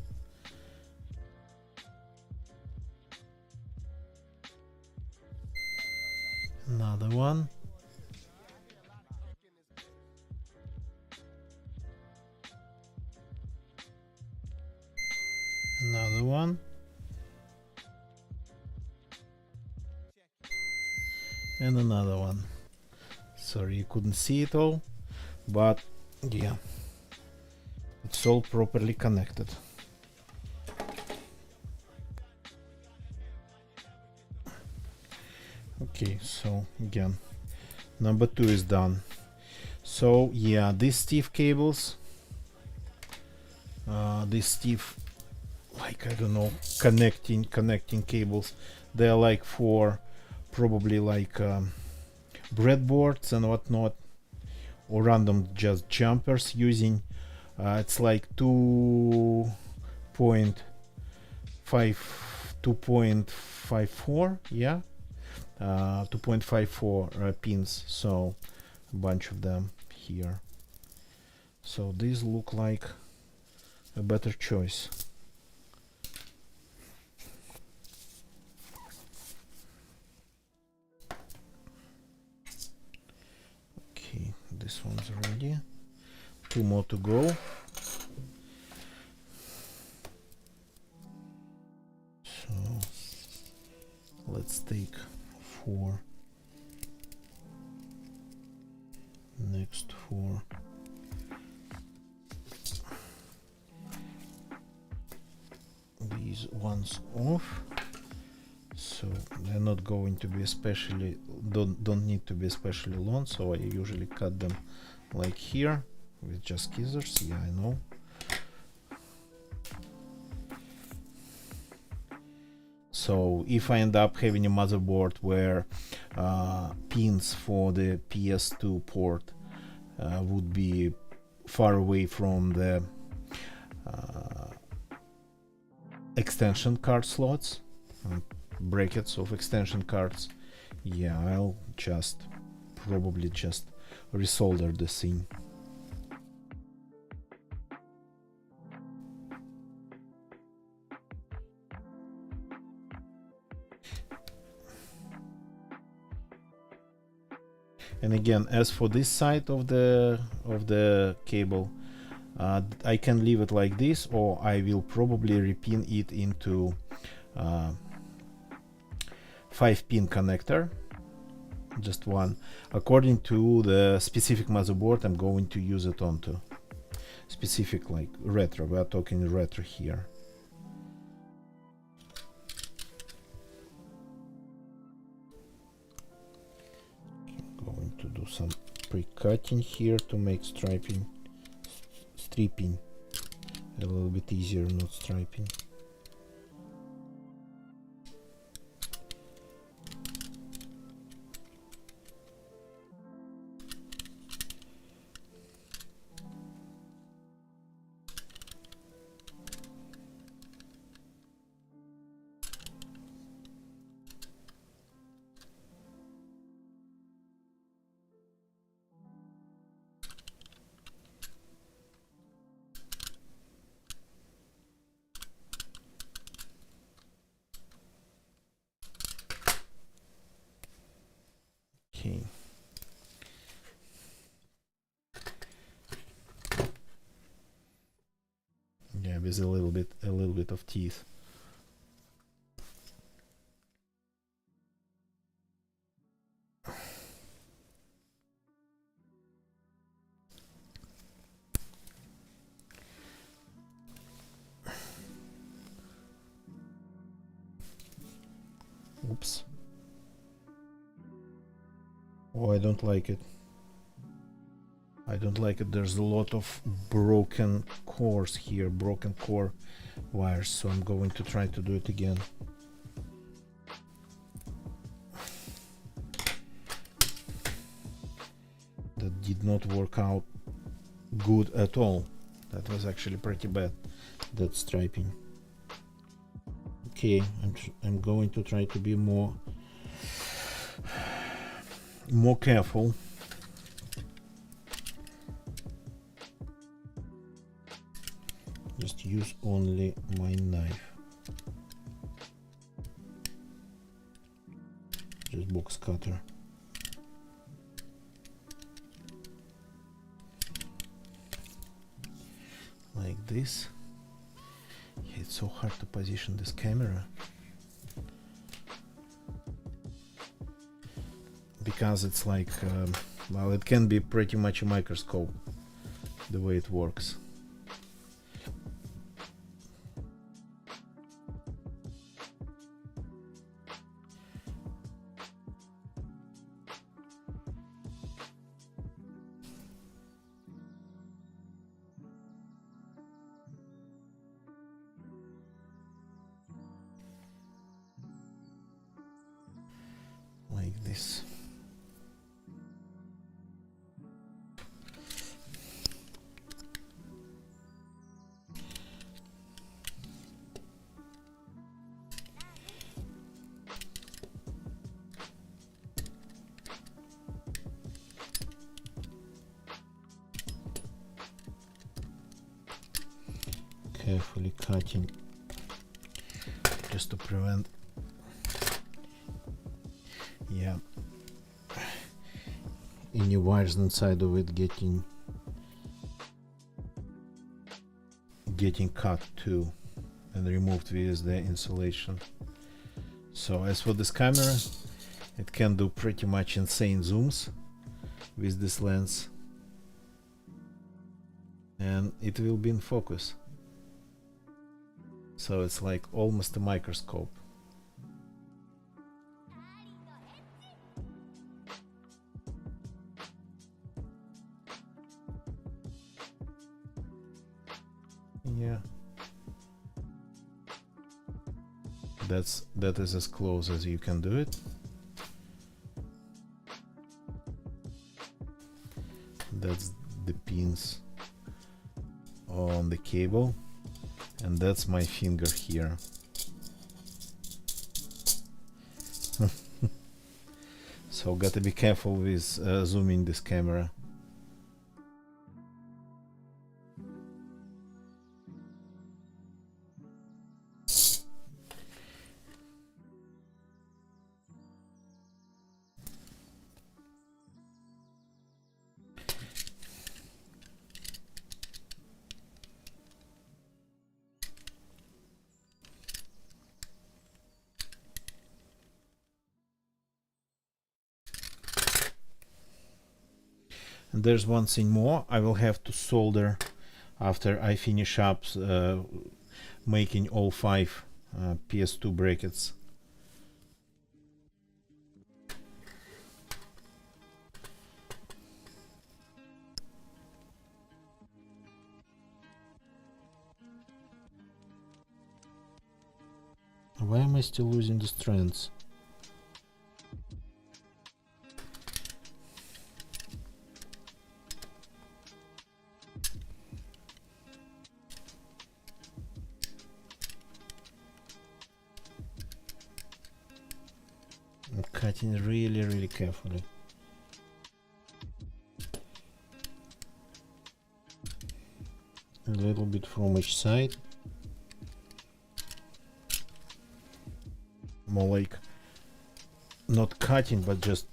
Another one. Another one. And another one. Sorry you couldn't see it all, but yeah, it's all properly connected. Okay, so again, number 2 is done. So yeah, these stiff cables, these stiff, like, I don't know, connecting cables, they're like for probably like breadboards and whatnot, or random just jumpers using it's like 2.5 2.54, yeah, 2.54 pins, so a bunch of them here. So these look like a better choice. Okay, this one's ready. 2 more to go. So let's take 4. Next 4. These ones off. So they're not going to be especially, don't need to be especially long, so I usually cut them like here with just scissors. Yeah, I know. So if I end up having a motherboard where pins for the PS2 port would be far away from the extension card slots, brackets of extension cards, yeah, I'll just probably just resolder the thing. And again, as for this side of the cable, I can leave it like this, or I will probably repin it into 5-pin connector, just one. According to the specific motherboard I'm going to use it onto. Specific, like retro, we are talking retro here. Going to do some pre-cutting here to make stripping a little bit easier, not striping. Okay. Yeah, with a little bit of teeth. Oops. Oh, I don't like it. I don't like it. There's a lot of broken cores here, broken core wires, so I'm going to try to do it again. That did not work out good at all. That was actually pretty bad, that striping. Okay, I'm going to try to be more careful. Just use only my knife. Just box cutter. Like this. Yeah, it's so hard to position this camera. Because it's like, well, it can be pretty much a microscope, the way it works. this. Carefully cutting just to prevent, yeah, any wires inside of it getting cut too and removed with the insulation. So as for this camera, it can do pretty much insane zooms with this lens, and it will be in focus. So it's like almost a microscope. Yeah. That is as close as you can do it. That's the pins on the cable. And that's my finger here. So gotta be careful with zooming this camera. And there's one thing more. I will have to solder after I finish up making all 5 PS2 brackets. Why am I still losing the strands? I'm cutting really carefully. A little bit from each side. More like not cutting, but just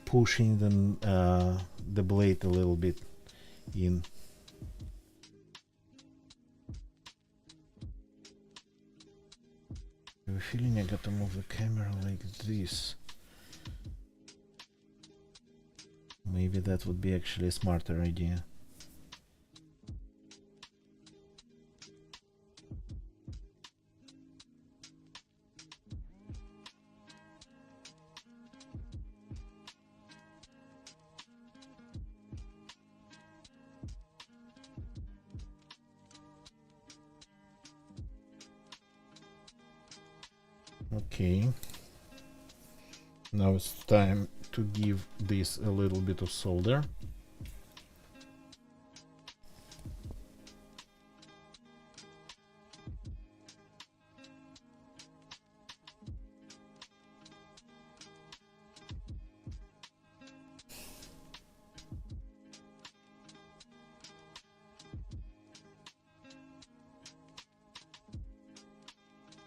pushing the blade a little bit in. I have a feeling I gotta move the camera like this. Maybe that would be actually a smarter idea. Okay, now it's time to give this a little bit of solder.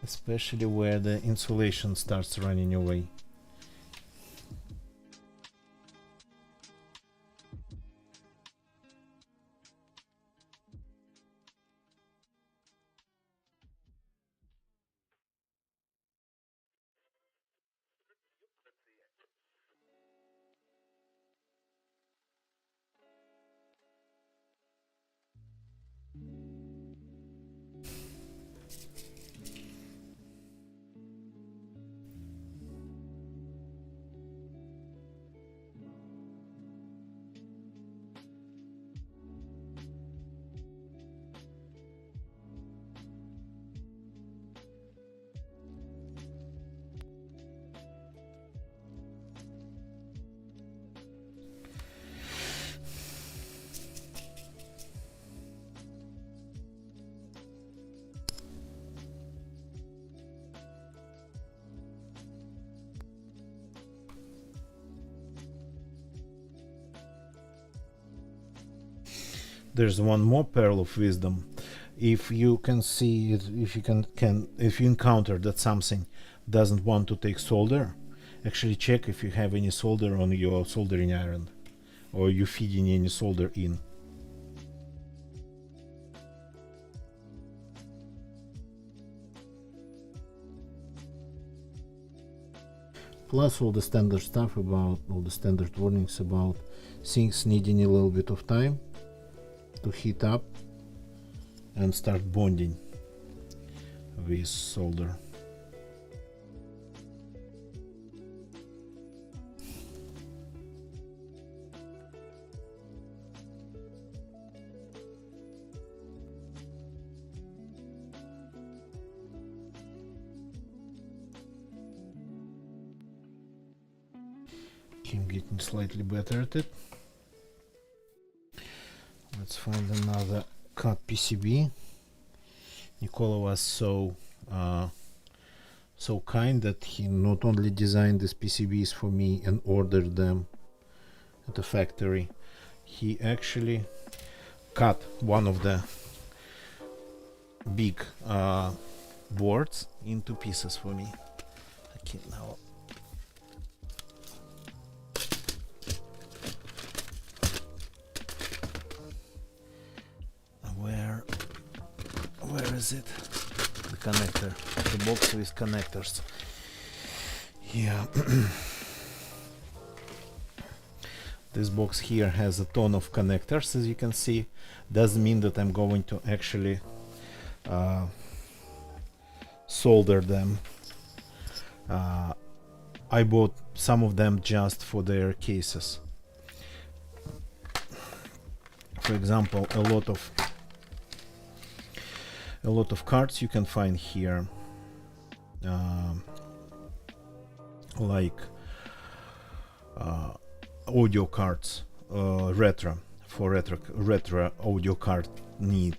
Especially where the insulation starts running away. there's one more pearl of wisdom. If you can see it, if you encounter that something doesn't want to take solder, actually check if you have any solder on your soldering iron, or you feeding any solder in. Plus all the standard stuff about all the standard warnings about things needing a little bit of time to heat up and start bonding with solder. I'm getting slightly better at it. Let's find another cut PCB. Nicola was so kind that he not only designed these PCBs for me and ordered them at the factory, he actually cut one of the big boards into pieces for me. Okay, now where is it? The connector, the box with connectors. Yeah. This box here has a ton of connectors, as you can see. Doesn't mean that I'm going to actually solder them. I bought some of them just for their cases. For example, a lot of cards you can find here, like audio cards, retro audio card need,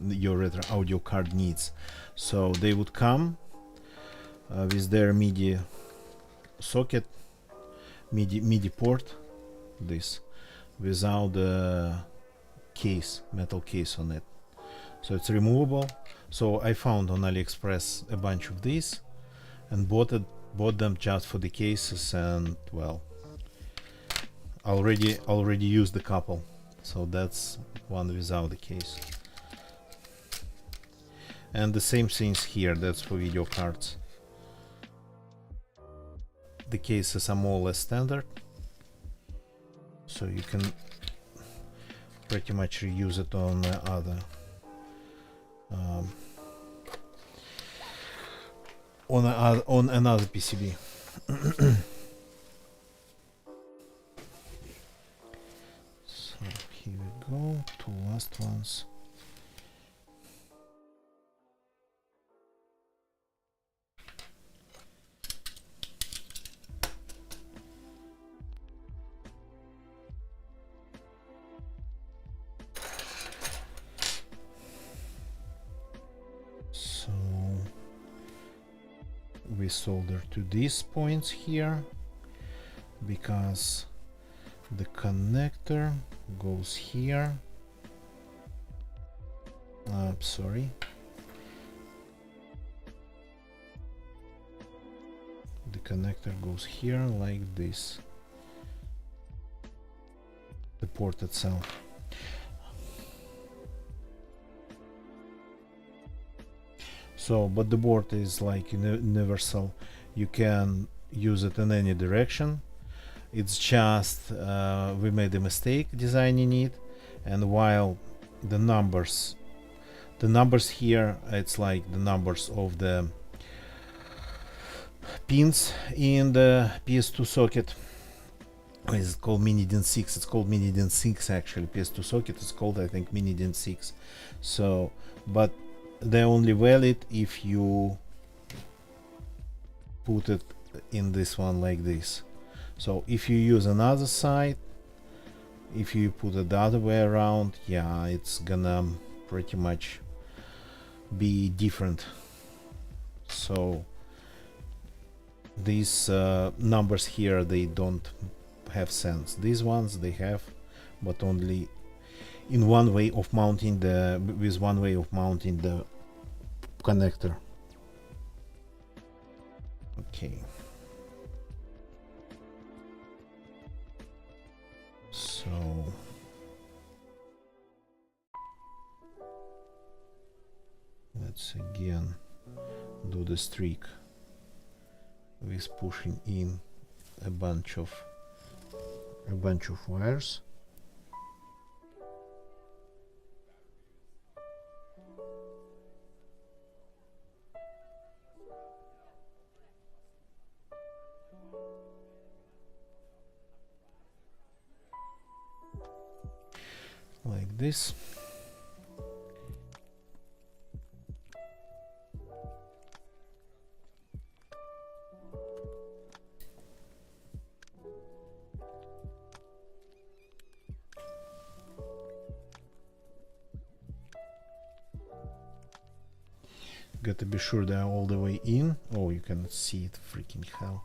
your retro audio card needs. So they would come with their MIDI socket, MIDI port, this, without the case, metal case on it. So it's removable. So I found on AliExpress a bunch of these and bought them just for the cases, and well, already used a couple. So that's one without the case. And the same things here, that's for video cards. The cases are more or less standard, so you can pretty much reuse it on other on another PCB. So here we go, two last ones. We solder to these points here because the connector goes here. Sorry. The connector goes here like this. The port itself. So, but the board is like universal. You can use it in any direction. It's just we made a mistake designing it, and while the numbers here, it's like the numbers of the pins in the PS2 socket. It's called Mini DIN 6. It's called Mini DIN 6 actually. PS2 socket is called, I think, Mini DIN 6. So, but they're only valid if you put it in this one like this. So if you use another side, if you put it the other way around, yeah, it's gonna pretty much be different. So these numbers here, they don't have sense. These ones they have, but only in one way of mounting the with one way of mounting the connector. Okay. So let's again do the streak with pushing in a bunch of wires. Like this. Got to be sure they are all the way in. Oh, you cannot see it, freaking hell.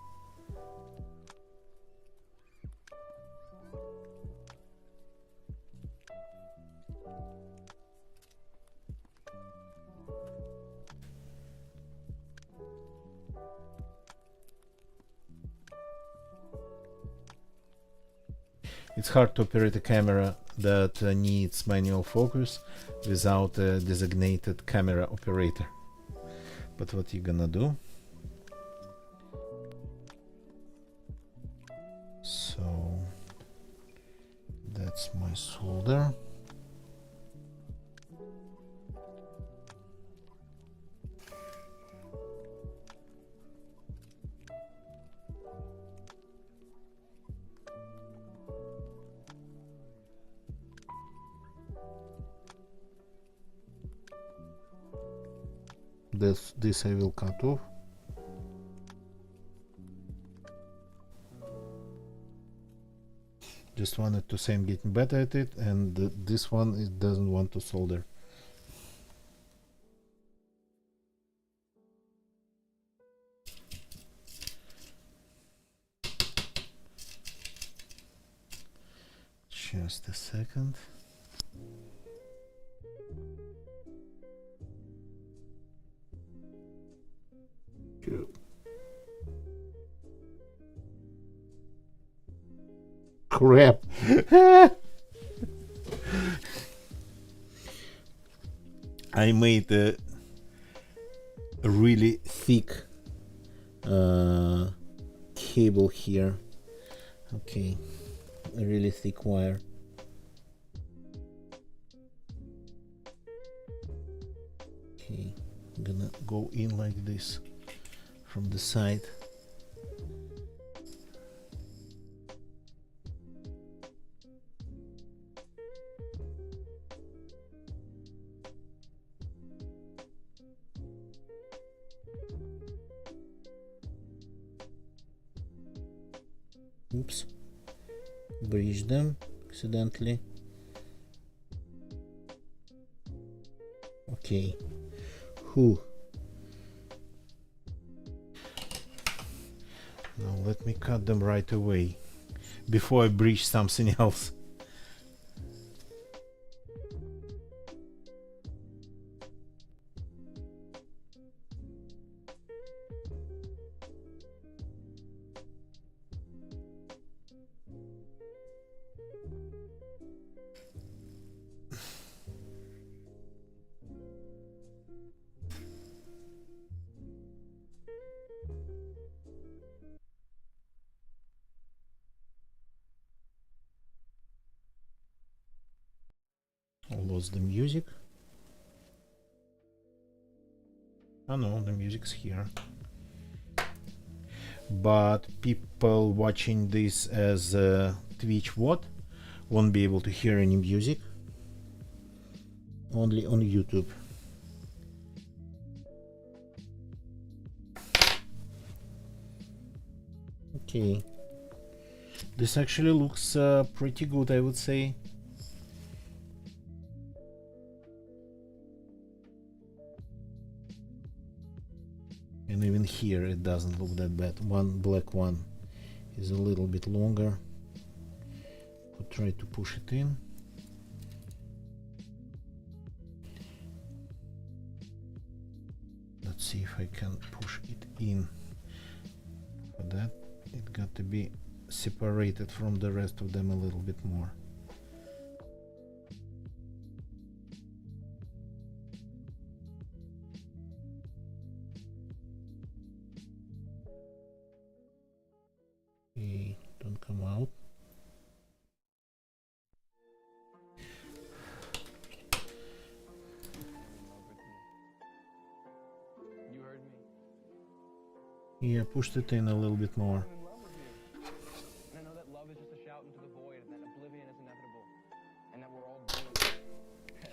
It's hard to operate a camera that needs manual focus without a designated camera operator. But what you gonna do? So that's my solder. This I will cut off. Just wanted to say I'm getting better at it, and this one it doesn't want to solder. Just a second. Crap. I made a really thick cable here. Okay, a really thick wire. Okay, I'm gonna go in like this from the side. Oops, breached them accidentally. Okay, now let me cut them right away before I breach something else. Lost the music. Oh no, the music's here. But people watching this as Twitch VOD won't be able to hear any music. Only on YouTube. Okay. This actually looks pretty good, I would say. And even here it doesn't look that bad. One black one is a little bit longer. I'll try to push it in. can push it in. For that, it got to be separated from the rest of them a little bit more. Okay, don't come out. You heard me. Yeah, pushed it in a little bit more. I'm in love with you. And I know that love is just a shout into the void, and that oblivion is inevitable, and that we're all doomed.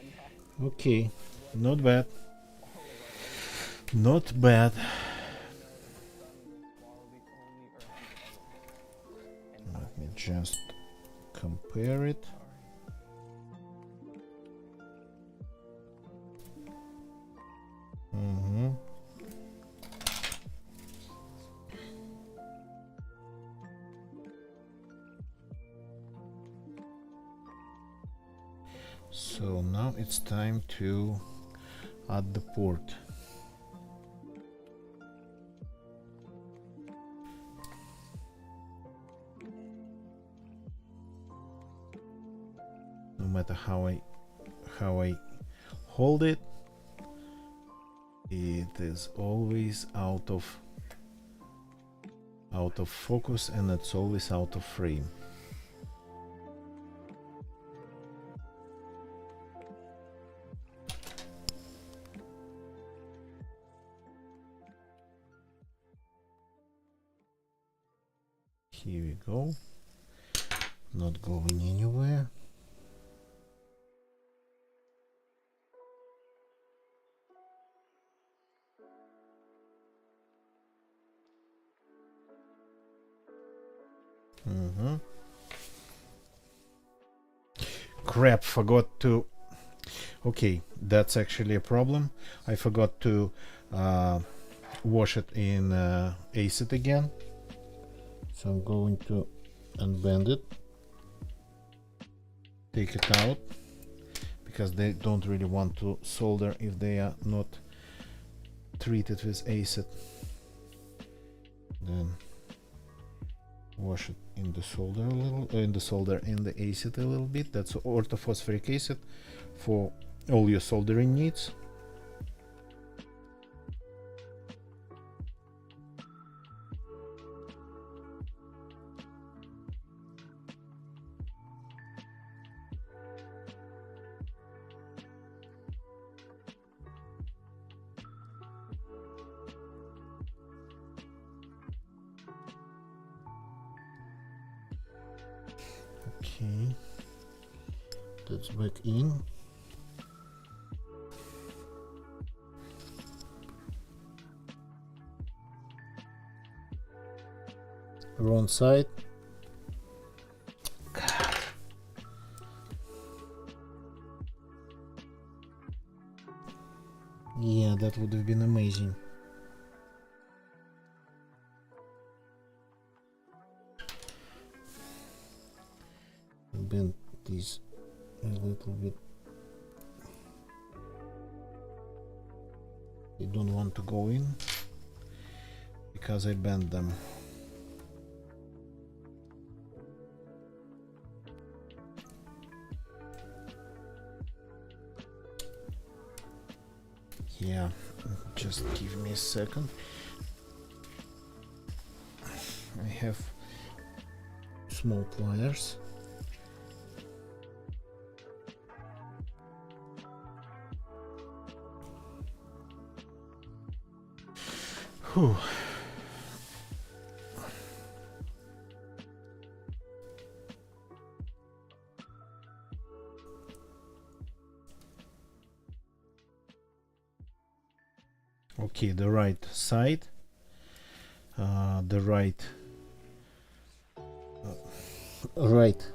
And that Okay, not bad. all of our life, Not bad. I know that the sun will swallow the only earth you've ever had. And Let me just compare it. sorry. Mm-hmm. So now it's time to add the port. No matter how I hold it, it is always out of focus, and it's always out of frame. Here we go. Not going anywhere. Crap, forgot to. Okay, that's actually a problem. I forgot to wash it in acid again. So I'm going to unbend it, take it out, because they don't really want to solder if they are not treated with acid. Then wash it in the solder a little, in the acid a little bit. That's orthophosphoric acid for all your soldering needs. Okay, that's back in. Wrong side. God. Yeah, that would have been amazing. Bend these a little bit. They don't want to go in because I bent them. Yeah, just give me a second. I have small pliers. Whew. Okay, the right side, the right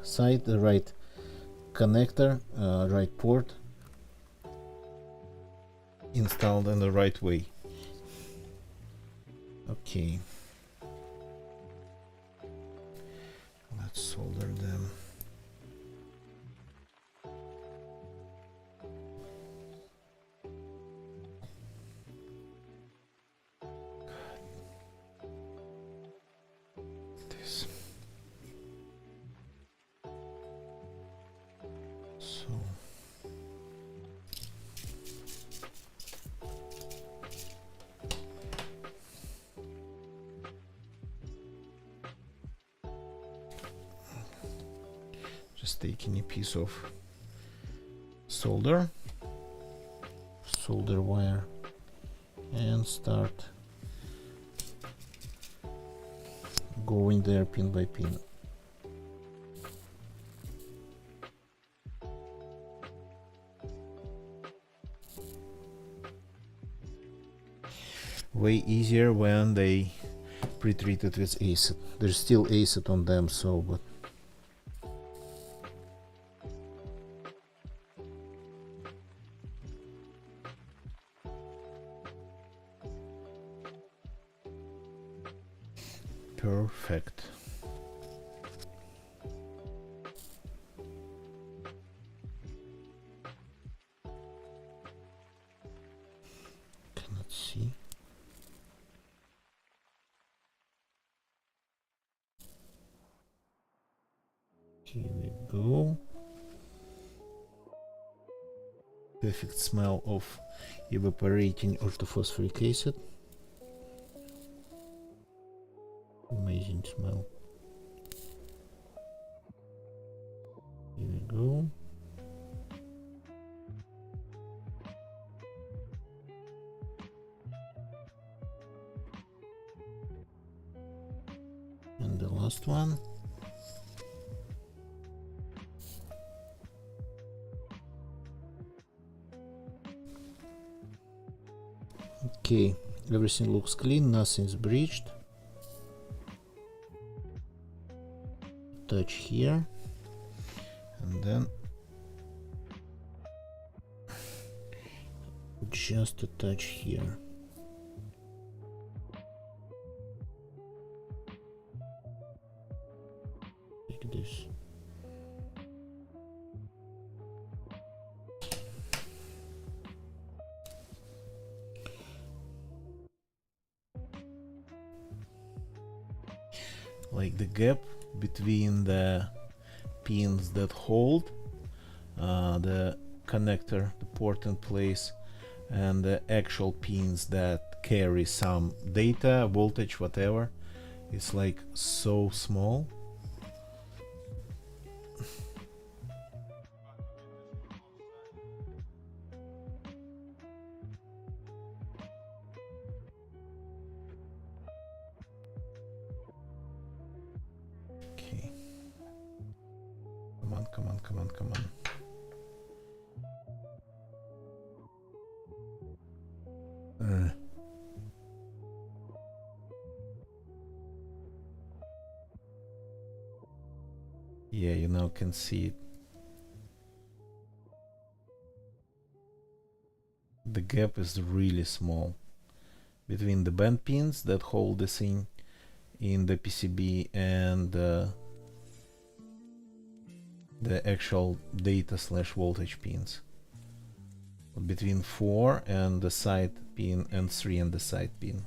side, the right connector, right port installed in the right way. Okay, let's solder them. So just taking a piece of solder wire and start going there pin by pin. Way easier when they pre-treated with acid. There's still acid on them, so but perfect. Cannot see. Here we go. Perfect smell of evaporating orthophosphoric acid. Amazing smell. Here we go. And the last one. Okay, everything looks clean, nothing's breached. Touch here, and then just a touch here. Like this. Like the gap between the pins that hold the connector, the port in place, and the actual pins that carry some data, voltage, whatever, it's like so small. Okay. Come on, come on, come on, come on. Yeah, you now can see it. The gap is really small between the band pins that hold the thing in the PCB and the actual data / voltage pins. Between 4 and the side pin and 3 and the side pin.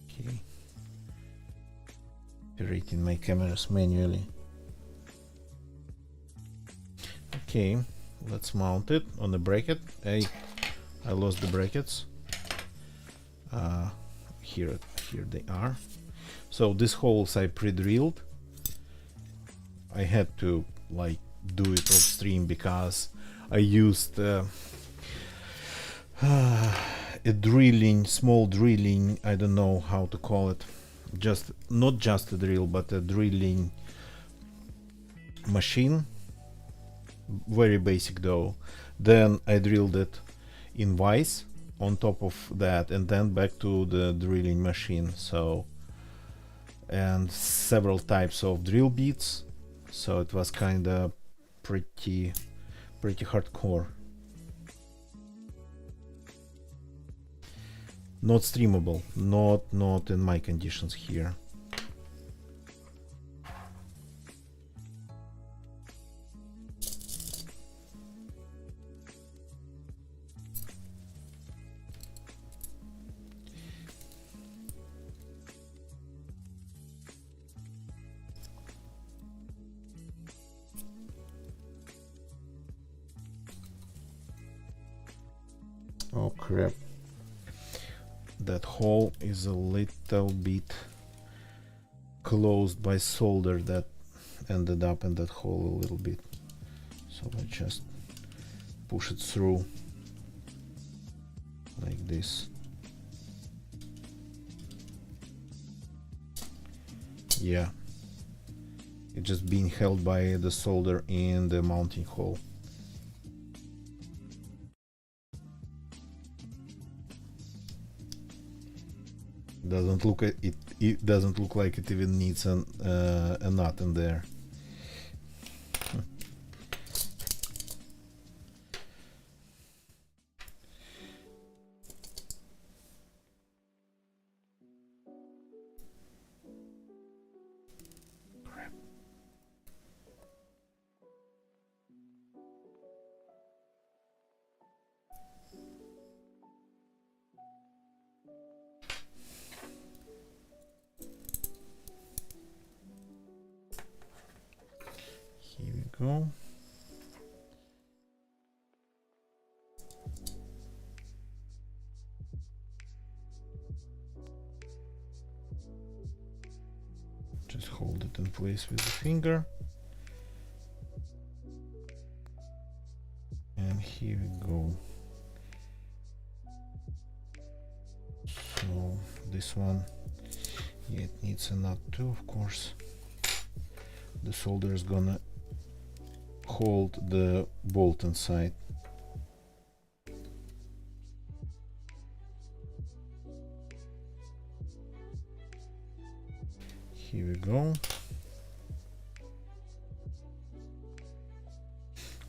Okay. Operating my cameras manually. Okay, let's mount it on the bracket. Hey, I lost the brackets. Here they are. So these holes I pre-drilled. I had to like do it off stream because I used a small drilling, I don't know how to call it, not just a drill but a drilling machine, very basic though. Then I drilled it in vise on top of that and then back to the drilling machine. So, and several types of drill bits, so it was kind of pretty hardcore. Not streamable, not in my conditions here. Oh crap. That hole is a little bit closed by solder that ended up in that hole a little bit. So I just push it through like this. Yeah, it's just being held by the solder in the mounting hole. Doesn't look at it. It doesn't look like it even needs a nut in there. Here we go. Just hold it in place with the finger. And here we go. So this one, yeah, it needs a nut too, of course. The solder is gonna hold the bolt inside. Here we go.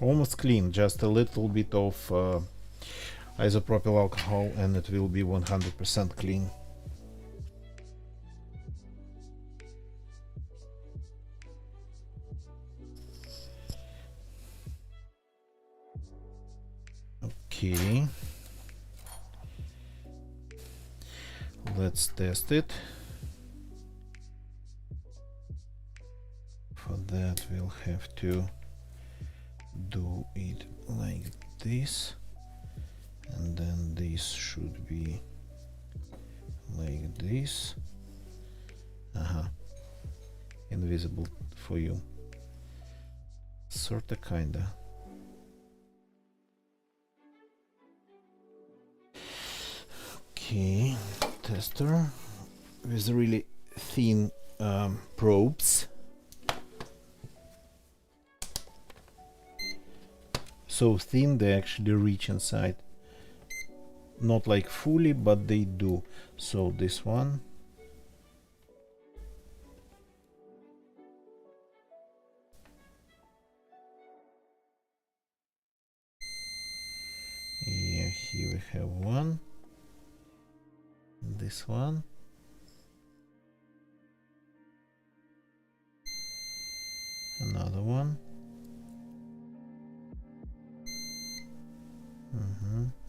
Almost clean, just a little bit of isopropyl alcohol and it will be 100% clean. Okay, let's test it. For that we'll have to do it like this, and then this should be like this. Invisible for you, sorta kinda. Okay, tester with really thin probes. So thin they actually reach inside. Not like fully, but they do. So this one. Yeah, here we have one. This one. Another one.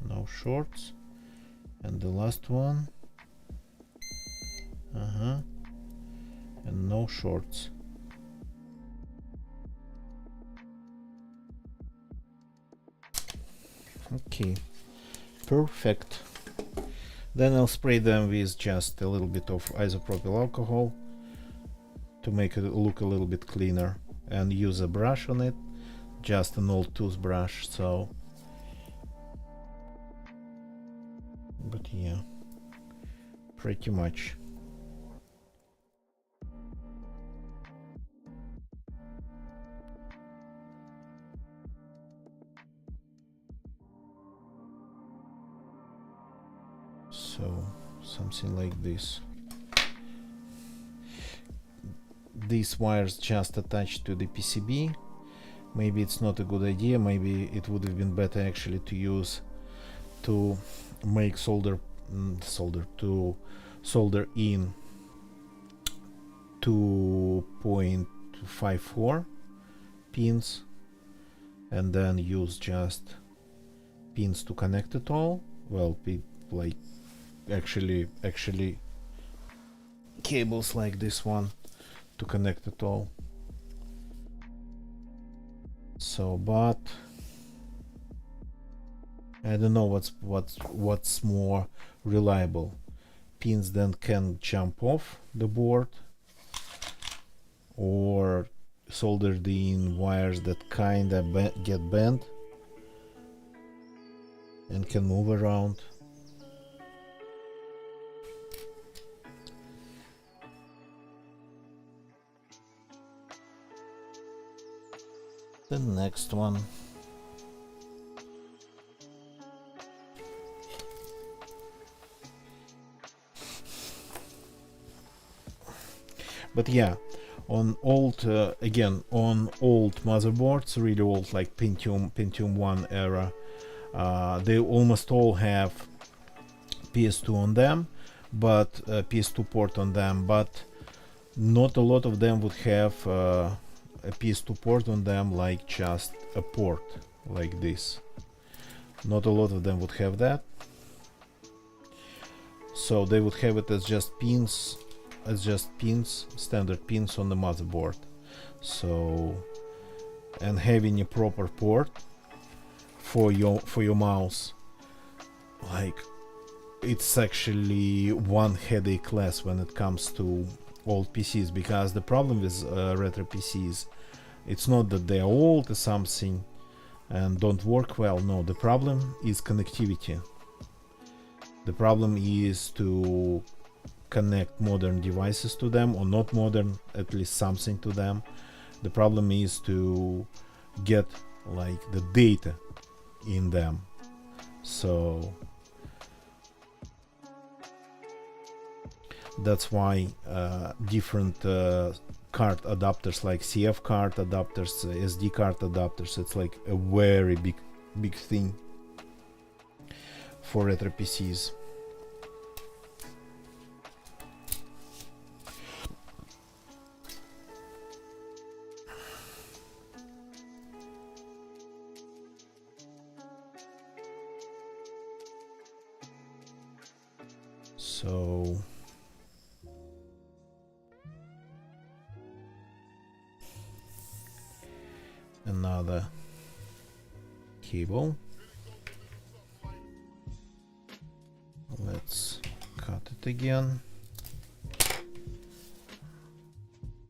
No shorts. And the last one. And no shorts. Okay, perfect. Then I'll spray them with just a little bit of isopropyl alcohol to make it look a little bit cleaner, and use a brush on it, just an old toothbrush. So, but yeah, pretty much. So something like this. These wires just attached to the PCB. Maybe it's not a good idea. Maybe it would have been better actually to use to make solder in 2.54 pins, and then use just pins to connect it all. Well, like actually cables like this one to connect it all. So, but I don't know what's more reliable. Pins that can jump off the board, or soldered in wires that kinda get bent and can move around. The next one. But yeah, on old on old motherboards, really old, like Pentium 1 era, they almost all have PS2 on them, but PS2 port on them, but not a lot of them would have a PS2 port on them, like just a port like this. Not a lot of them would have that. So they would have it as just pins, standard pins on the motherboard. So, and having a proper port for your mouse, like, it's actually one headache less when it comes to old PCs, because the problem with retro PCs, it's not that they're old or something and don't work well. No, the problem is connectivity. The problem is to connect modern devices to them, or not modern, at least something to them. The problem is to get like the data in them. So that's why different card adapters, like CF card adapters, SD card adapters, it's like a very big thing for retro PCs. So another cable. Let's cut it again.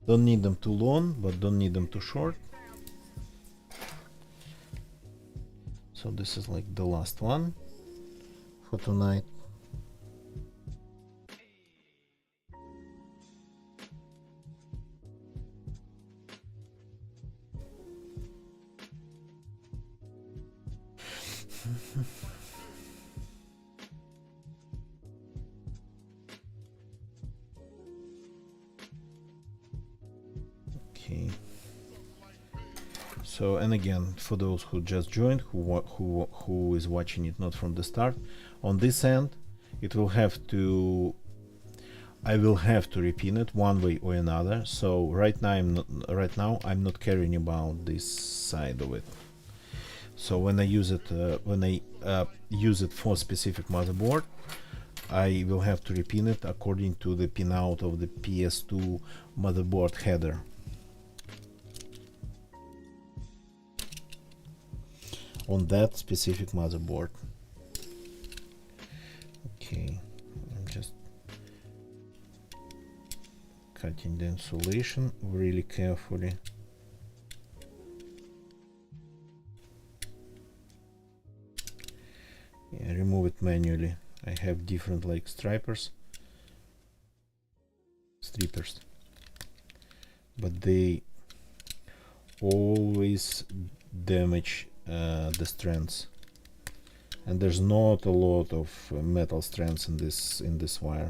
Don't need them too long, but don't need them too short. So this is like the last one for tonight. Okay. So, and again, for those who just joined, who is watching it not from the start, on this end, it will have to, I will have to repin it one way or another. So right now I'm not caring about this side of it. So when I use it, use it for specific motherboard, I will have to repin it according to the pinout of the PS2 motherboard header. On that specific motherboard. Okay, I'm just cutting the insulation really carefully. Yeah, remove it manually. I have different like strippers, but they always damage the strands, and there's not a lot of metal strands in this wire.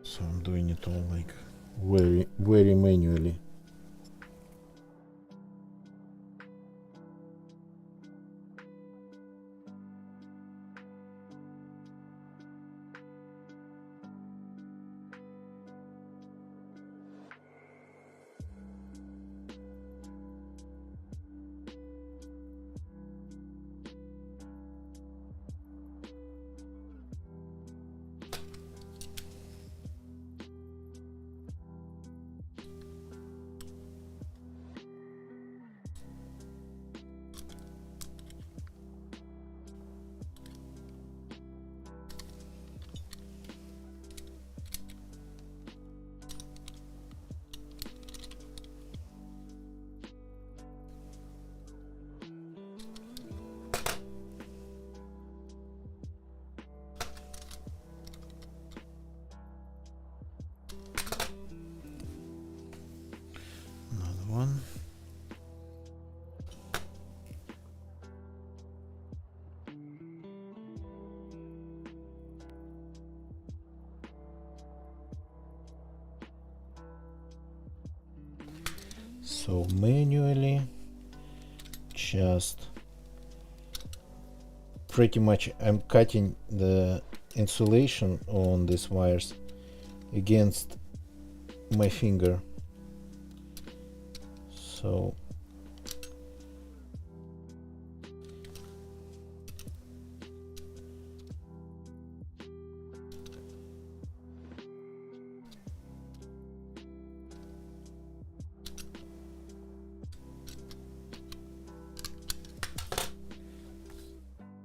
So I'm doing it all like very manually. So manually, just pretty much I'm cutting the insulation on these wires against my finger. So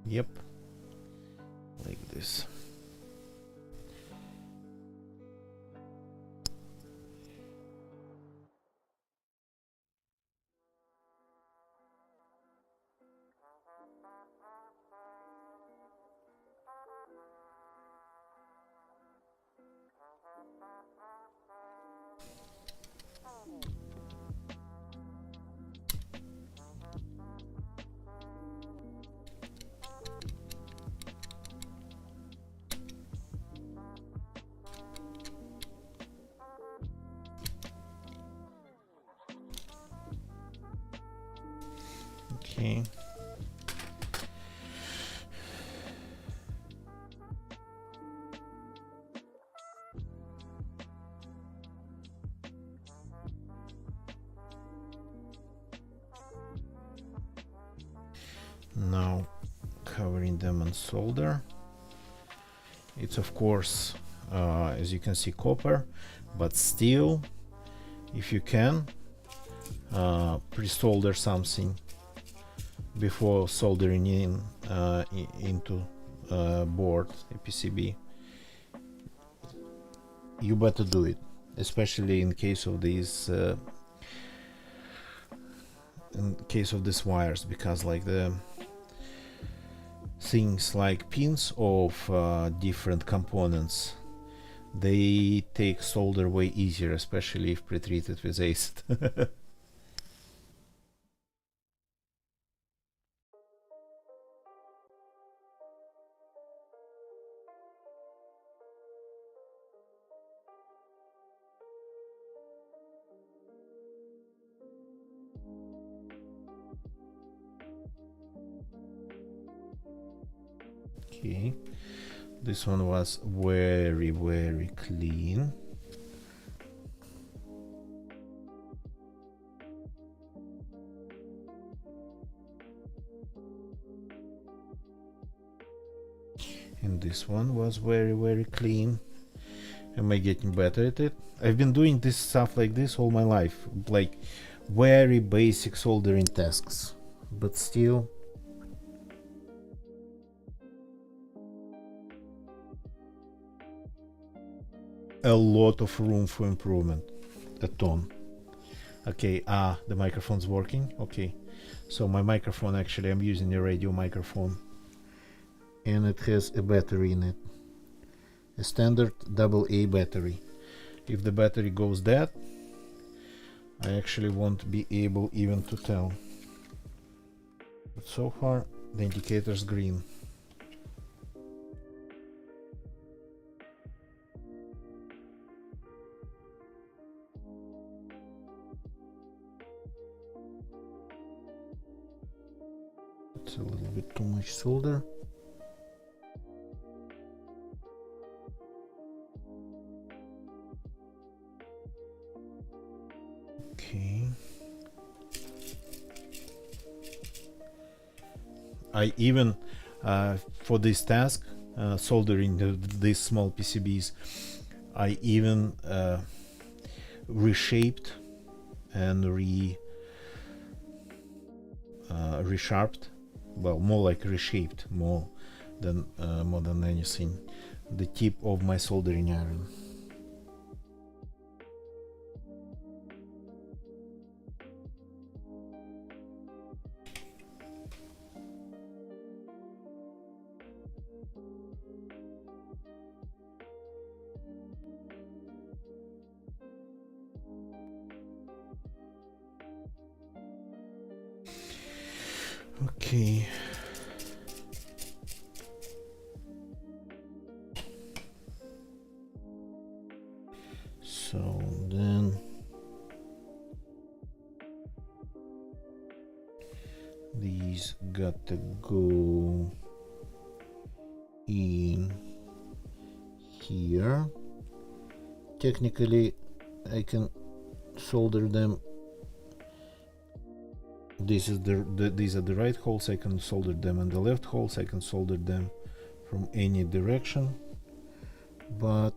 yep, like this. Okay. Now covering them in solder. It's of course, as you can see, copper, but still, if you can, pre-solder something before soldering in into board, a PCB. You better do it, especially in case of these wires, because like the things like pins of different components, they take solder way easier, especially if pre-treated with acid. Okay, this one was very clean. And this one was very clean. Am I getting better at it? I've been doing this stuff like this all my life, like very basic soldering tasks, but still a lot of room for improvement. A ton. Okay, the microphone's working. Okay, so my microphone, actually I'm using a radio microphone, and it has a battery in it, a standard AA battery. If the battery goes dead, I actually won't be able even to tell, but so far the indicator's green. It's a little bit too much solder. Okay. I even, for this task, soldering these small PCBs, I even reshaped and resharped, well, more like reshaped more than anything, the tip of my soldering iron. Okay. So then These got to go in here. Technically, I can solder them. These are the right holes. I can solder them, and the left holes I can solder them from any direction. But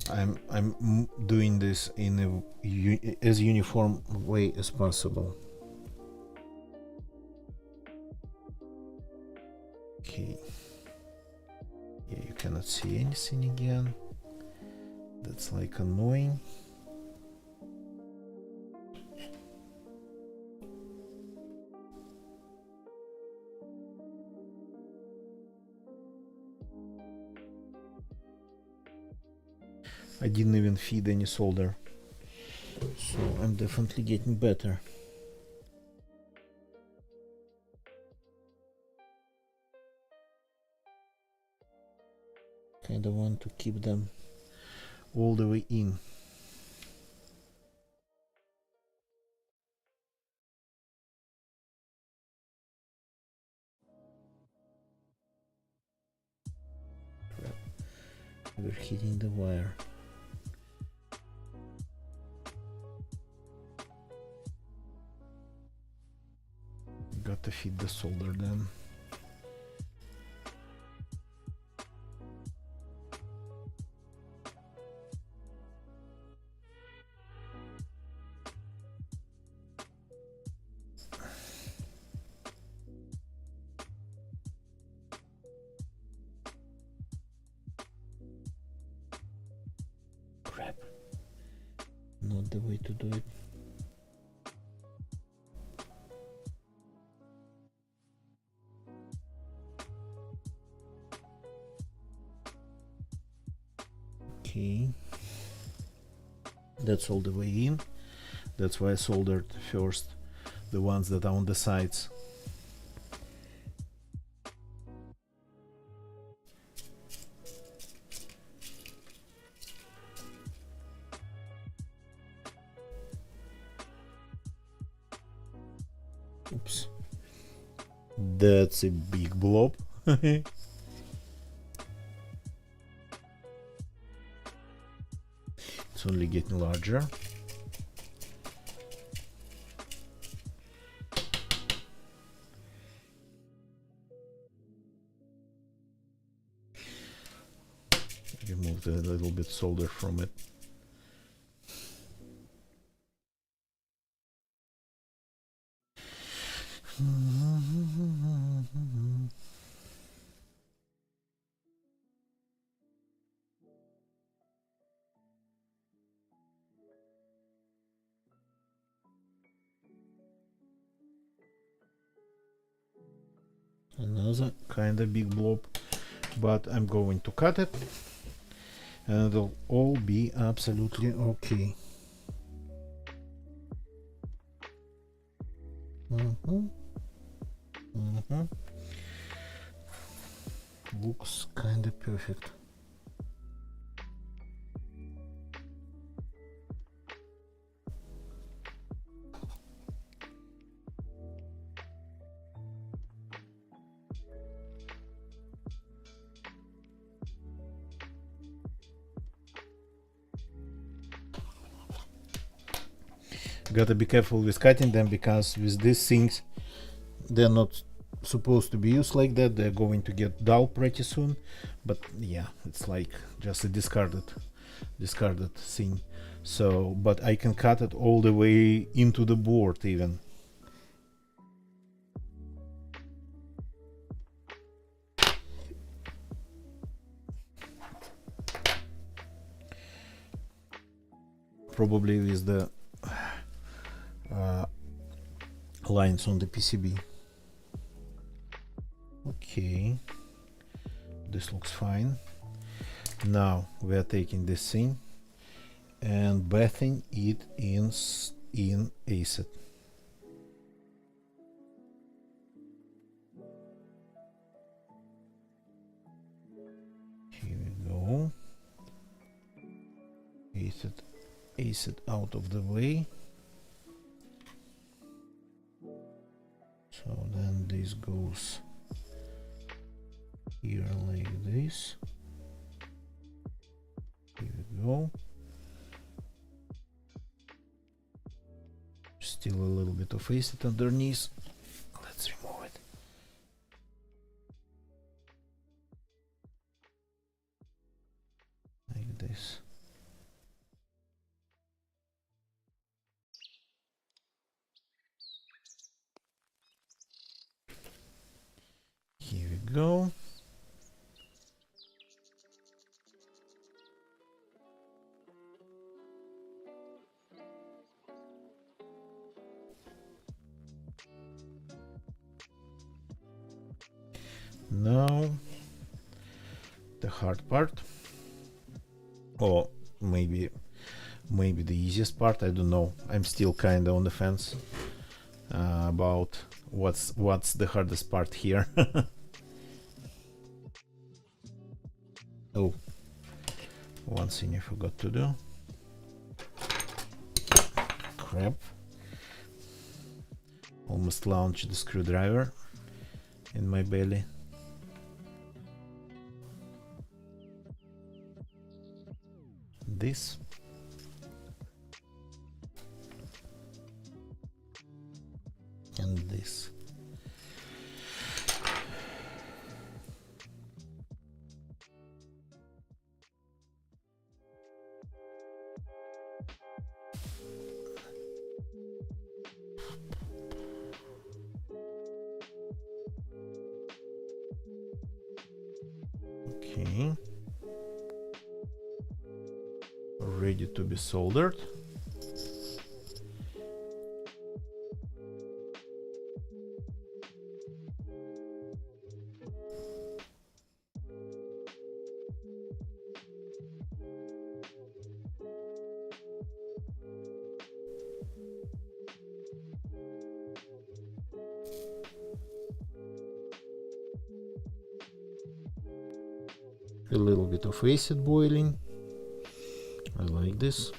I'm doing this in as uniform way as possible. Okay. Yeah, you cannot see anything again. That's like annoying. I didn't even feed any solder, so I'm definitely getting better. Kinda want to keep them all the way in. Crap. We're hitting the wire. Got to feed the solder then. Crap. Not the way to do it. Okay, that's all the way in. That's why I soldered first the ones that are on the sides. Oops, that's a big blob. It's only getting larger. Remove a little bit solder from it. Another kind of big blob, but I'm going to cut it and it'll all be absolutely okay. Looks kind of perfect. Gotta be careful with cutting them, because with these things they're not supposed to be used like that. They're going to get dull pretty soon. But yeah, it's like just a discarded thing. So, but I can cut it all the way into the board even. Probably with the lines on the PCB. Okay, this looks fine. Now we are taking this thing and bathing it in acid. Here we go. Acid out of the way. this goes here like this. Here we go. Still a little bit of acid underneath. Let's remove it. Like this. Here we go. Now the hard part, or maybe the easiest part. I don't know. I'm still kind of on the fence about what's the hardest part here. Oh, one thing I forgot to do. Crap. Almost launched the screwdriver in my belly. This. And this. Okay. Ready to be soldered. A little bit of acid boiling. I like this.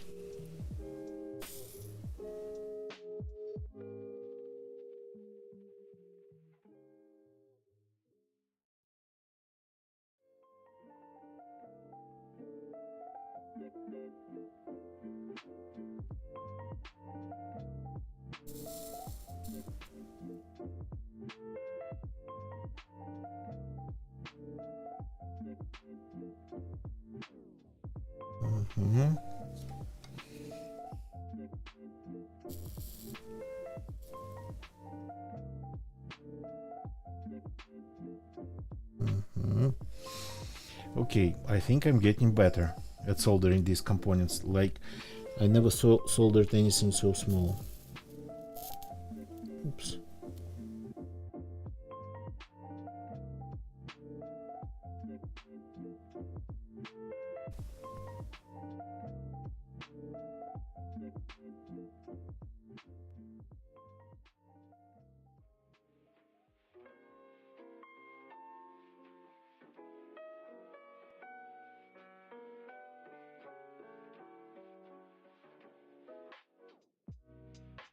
Mm-hmm. Mm-hmm. Okay, I think I'm getting better at soldering these components. Like, I never soldered anything so small. Oops.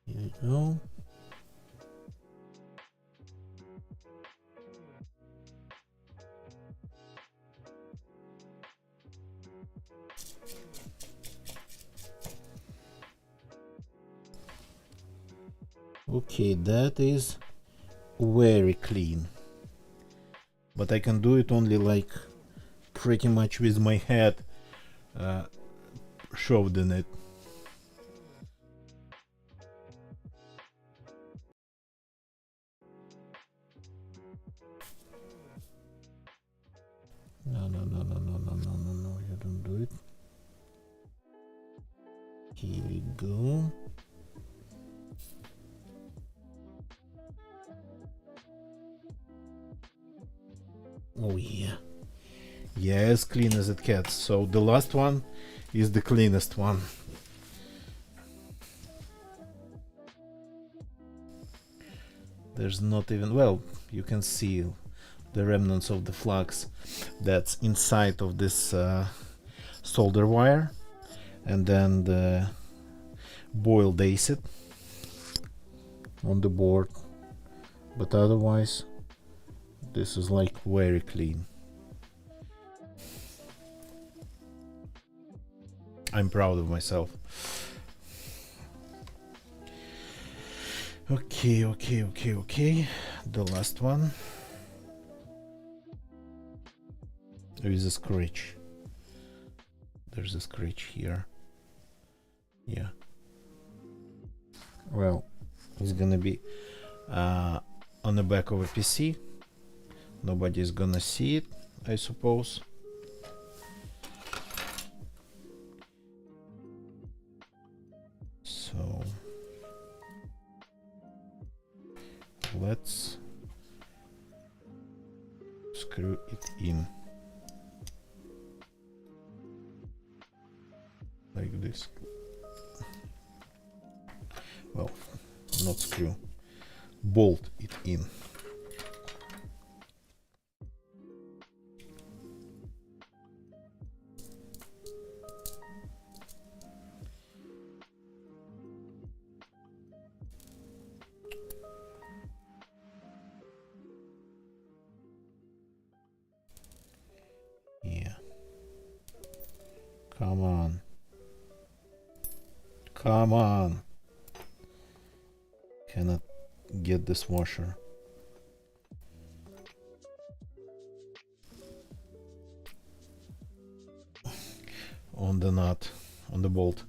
Here we go. Okay, that is very clean, but I can do it only like pretty much with my head shoved in it. No, you don't do it. Here we go. Oh yeah. Yeah, as clean as it gets. So the last one is the cleanest one. There's not even, well, you can see the remnants of the flux that's inside of this solder wire, and then the boiled acid on the board but otherwise this is like very clean. I'm proud of myself. Okay. The last one with a scratch. There's a scratch here. Yeah. Well, it's gonna be on the back of a PC. Nobody's gonna see it, I suppose. So let's screw it in like this. Well, not screw, bolt it in. Yeah. Come on. Come on. Cannot get this washer. On the nut, on the bolt.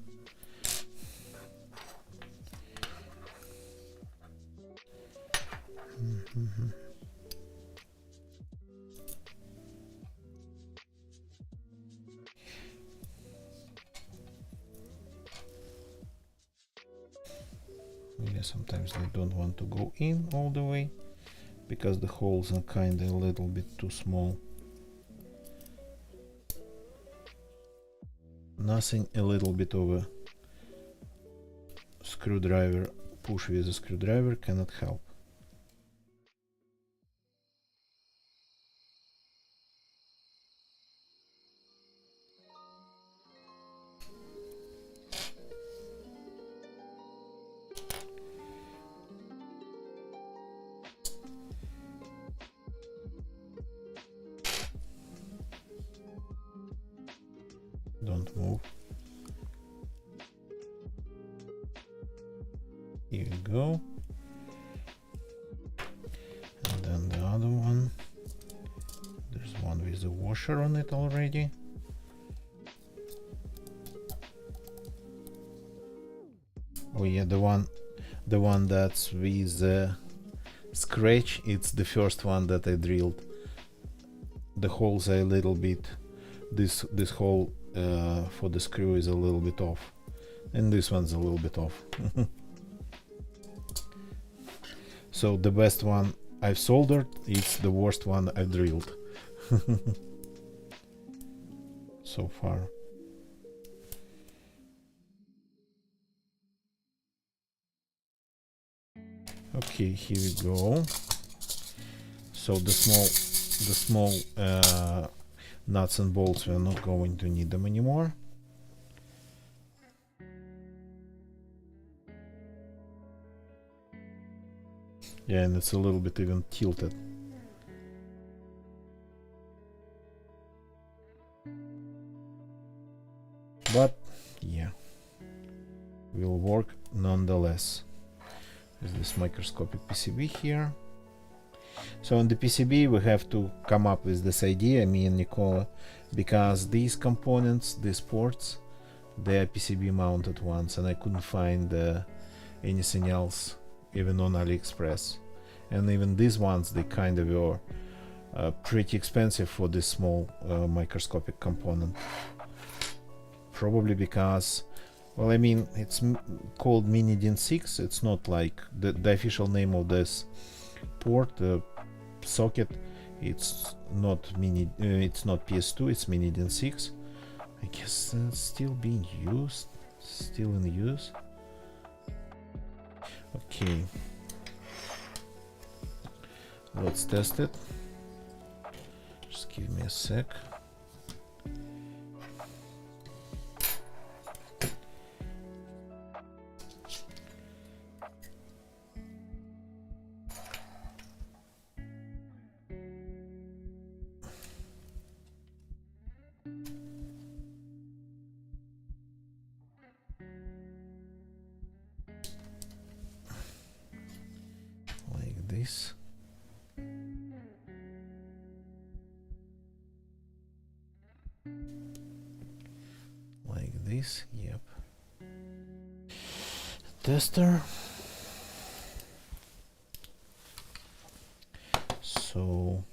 Yeah, sometimes they don't want to go in all the way because the holes are kind of a little bit too small. Nothing a little bit of a screwdriver, push with a screwdriver cannot help. Don't move. Here you go. And then the other one. There's one with a washer on it already. Oh yeah, the one that's with the scratch, it's the first one that I drilled. The holes are a little bit, this hole for the screw is a little bit off, and this one's a little bit off. So the best one I've soldered, it's the worst one I've drilled so far. Okay, here we go. So the small nuts and bolts, we're not going to need them anymore. Yeah, and it's a little bit even tilted. But yeah, will work nonetheless. There's this microscopic PCB here. So on the PCB we have to come up with this idea, me and Nicola, because these components, these ports, they are PCB mounted ones, and I couldn't find anything else even on AliExpress. And even these ones, they kind of were pretty expensive for this small microscopic component. Probably because, well, I mean, it's called Mini DIN 6. It's not like the official name of this port socket. It's not it's not PS2. It's Mini DIN 6. I guess it's still being used. Still in use. Okay. Let's test it. Just give me a sec. this. Like this, yep. Tester. So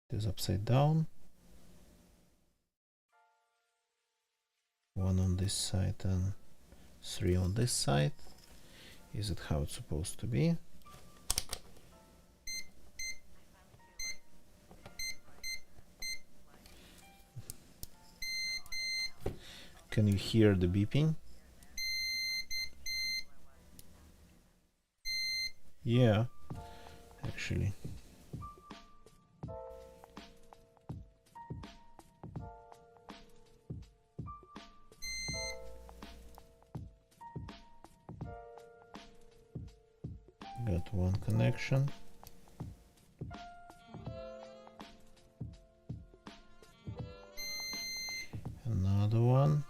it is upside down. One on this side and 3 on this side. Is it how it's supposed to be? Can you hear the beeping? Yeah, actually. Got one connection. Another one.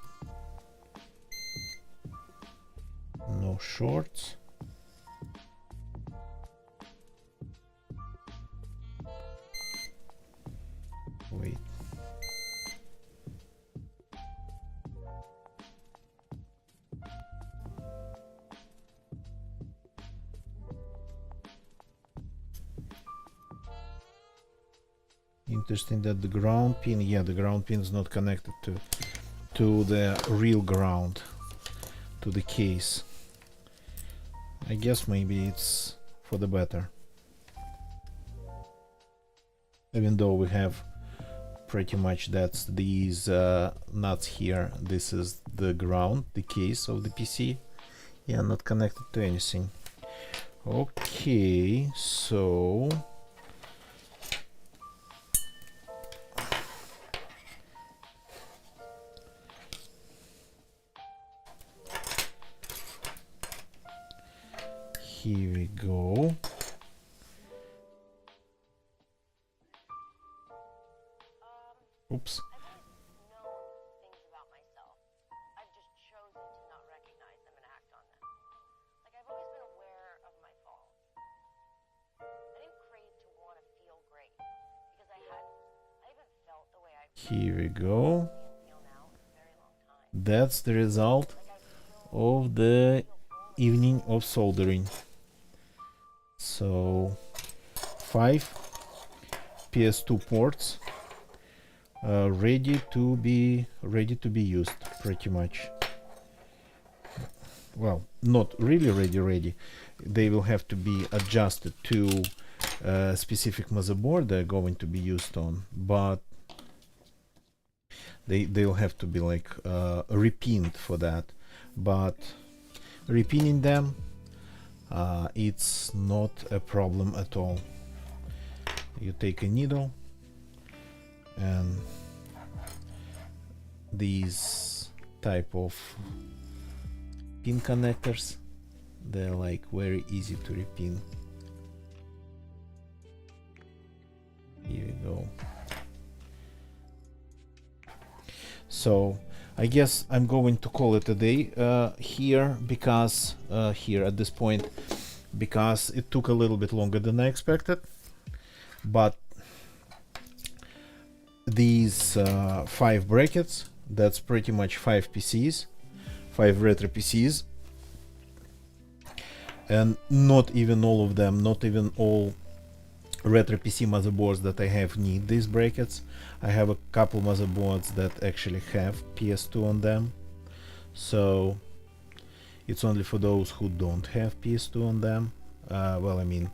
No shorts. Wait. Interesting that the ground pin, yeah, the ground pin is not connected to the real ground, to the case. I guess maybe it's for the better. Even though we have pretty much that's these nuts here, this is the ground, the case of the PC. Yeah, not connected to anything. Okay, so here we go. Oops. I've always known things about myself. I've just chosen to not recognize them and act on them. Like, I've always been aware of my faults. I didn't crave to want to feel great because I haven't felt the way I Here we go. feel now in a very long time. That's the result Like, I feel of the evening of soldering. So 5 PS2 ports ready to be used, pretty much. Well, not really ready. They will have to be adjusted to a specific motherboard they're going to be used on, but they'll have to be like repinned for that. But repinning them, it's not a problem at all. You take a needle and these type of pin connectors, they're like very easy to repin. Here we go. So I guess I'm going to call it a day here, because here at this point, because it took a little bit longer than I expected. But these 5 brackets, that's pretty much 5 PCs, 5 retro PCs, and not even all of them, not even all retro PC motherboards that I have need these brackets. I have a couple motherboards that actually have PS2 on them, so it's only for those who don't have PS2 on them. Well, I mean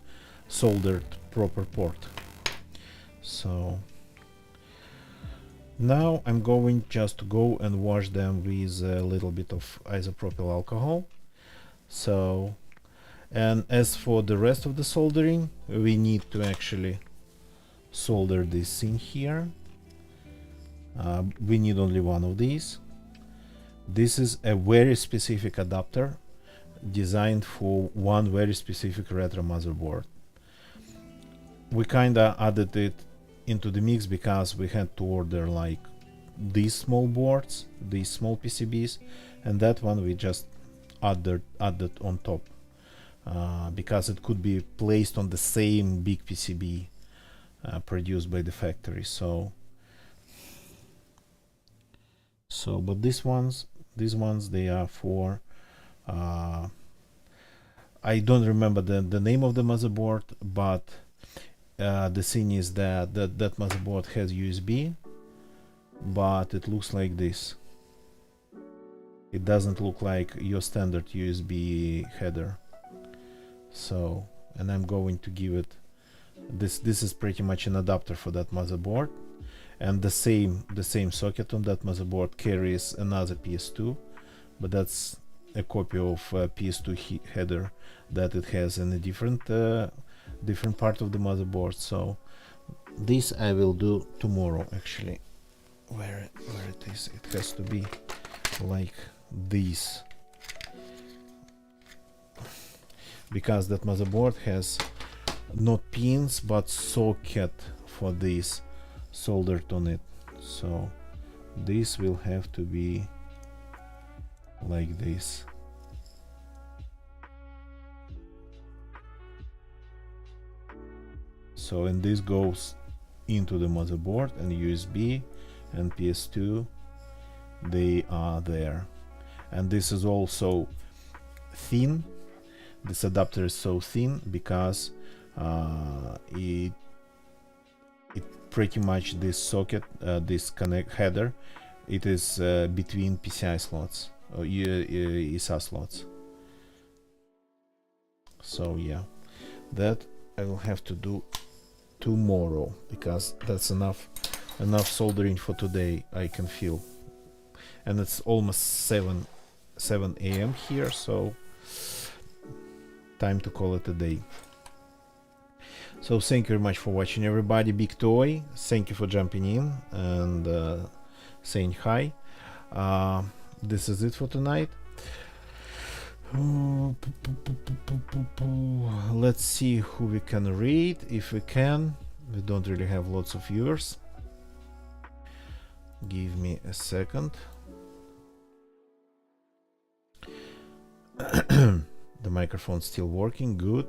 soldered proper port. So now I'm going just to go and wash them with a little bit of isopropyl alcohol. So, and as for the rest of the soldering, we need to actually solder this in here. We need only one of these. This is a very specific adapter designed for one very specific retro motherboard. We kinda added it into the mix because we had to order like these small boards, these small PCBs, and that one we just added on top. because it could be placed on the same big PCB produced by the factory. So but these ones they are for I don't remember the name of the motherboard, but the thing is that that motherboard has USB, but it looks like this. It doesn't look like your standard USB header. So, and I'm going to give it this is pretty much an adapter for that motherboard, and the same socket on that motherboard carries another PS2, but that's a copy of PS2 header that it has in a different part of the motherboard. So this I will do tomorrow, actually. Where it is, it has to be like this, because that motherboard has not pins but socket for this soldered on it. So this will have to be like this. So, and this goes into the motherboard, and USB and PS2, they are there. And this is also thin. This adapter is so thin because it pretty much, this socket, this connect header, it is between PCI slots or ESA slots. So yeah, that I will have to do tomorrow, because that's enough soldering for today, I can feel. And it's almost 7 a.m. here, so time to call it a day. So thank you very much for watching, everybody. Big Toy, thank you for jumping in and saying hi. This is it for tonight. Let's see who we can read, if we can. We don't really have lots of viewers. Give me a second. The microphone's still working, good.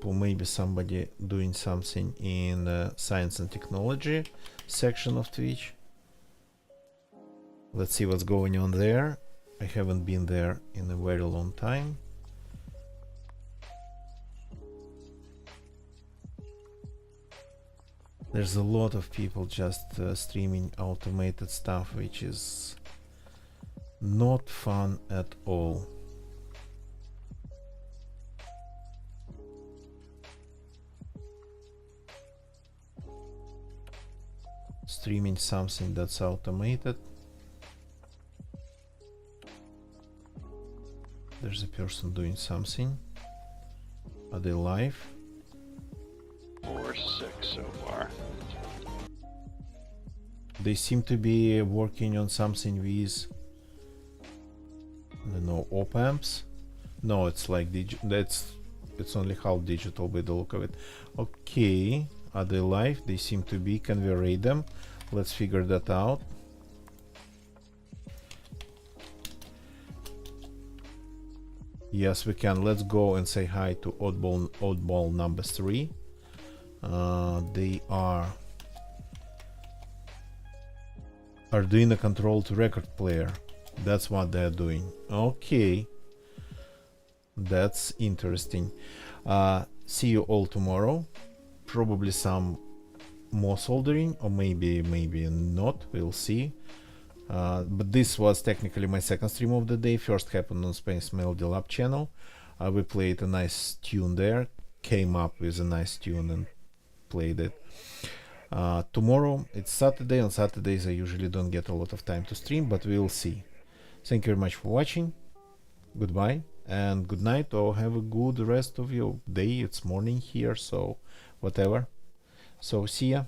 Maybe somebody doing something in science and technology section of Twitch. Let's see what's going on there. I haven't been there in a very long time. There's a lot of people just streaming automated stuff, which is not fun at all. Streaming something that's automated. There's a person doing something. Are they live? 4, 6 so far. They seem to be working on something with, I don't know, op amps. No, it's like it's only half digital by the look of it. Okay, are they live? They seem to be. Can we raid them? Let's figure that out. Yes, we can. Let's go and say hi to oddball number 3. They are Arduino controlled record player. That's what they're doing. Okay, that's interesting. See you all tomorrow. Probably some more soldering, or maybe not, we'll see. But this was technically my second stream of the day. First happened on Space Melody Lab channel. We played a nice tune there, came up with a nice tune and played it. Tomorrow it's Saturday. On Saturdays I usually don't get a lot of time to stream, but we'll see. Thank you very much for watching. Goodbye and good night, or have a good rest of your day. It's morning here, so whatever. So see ya.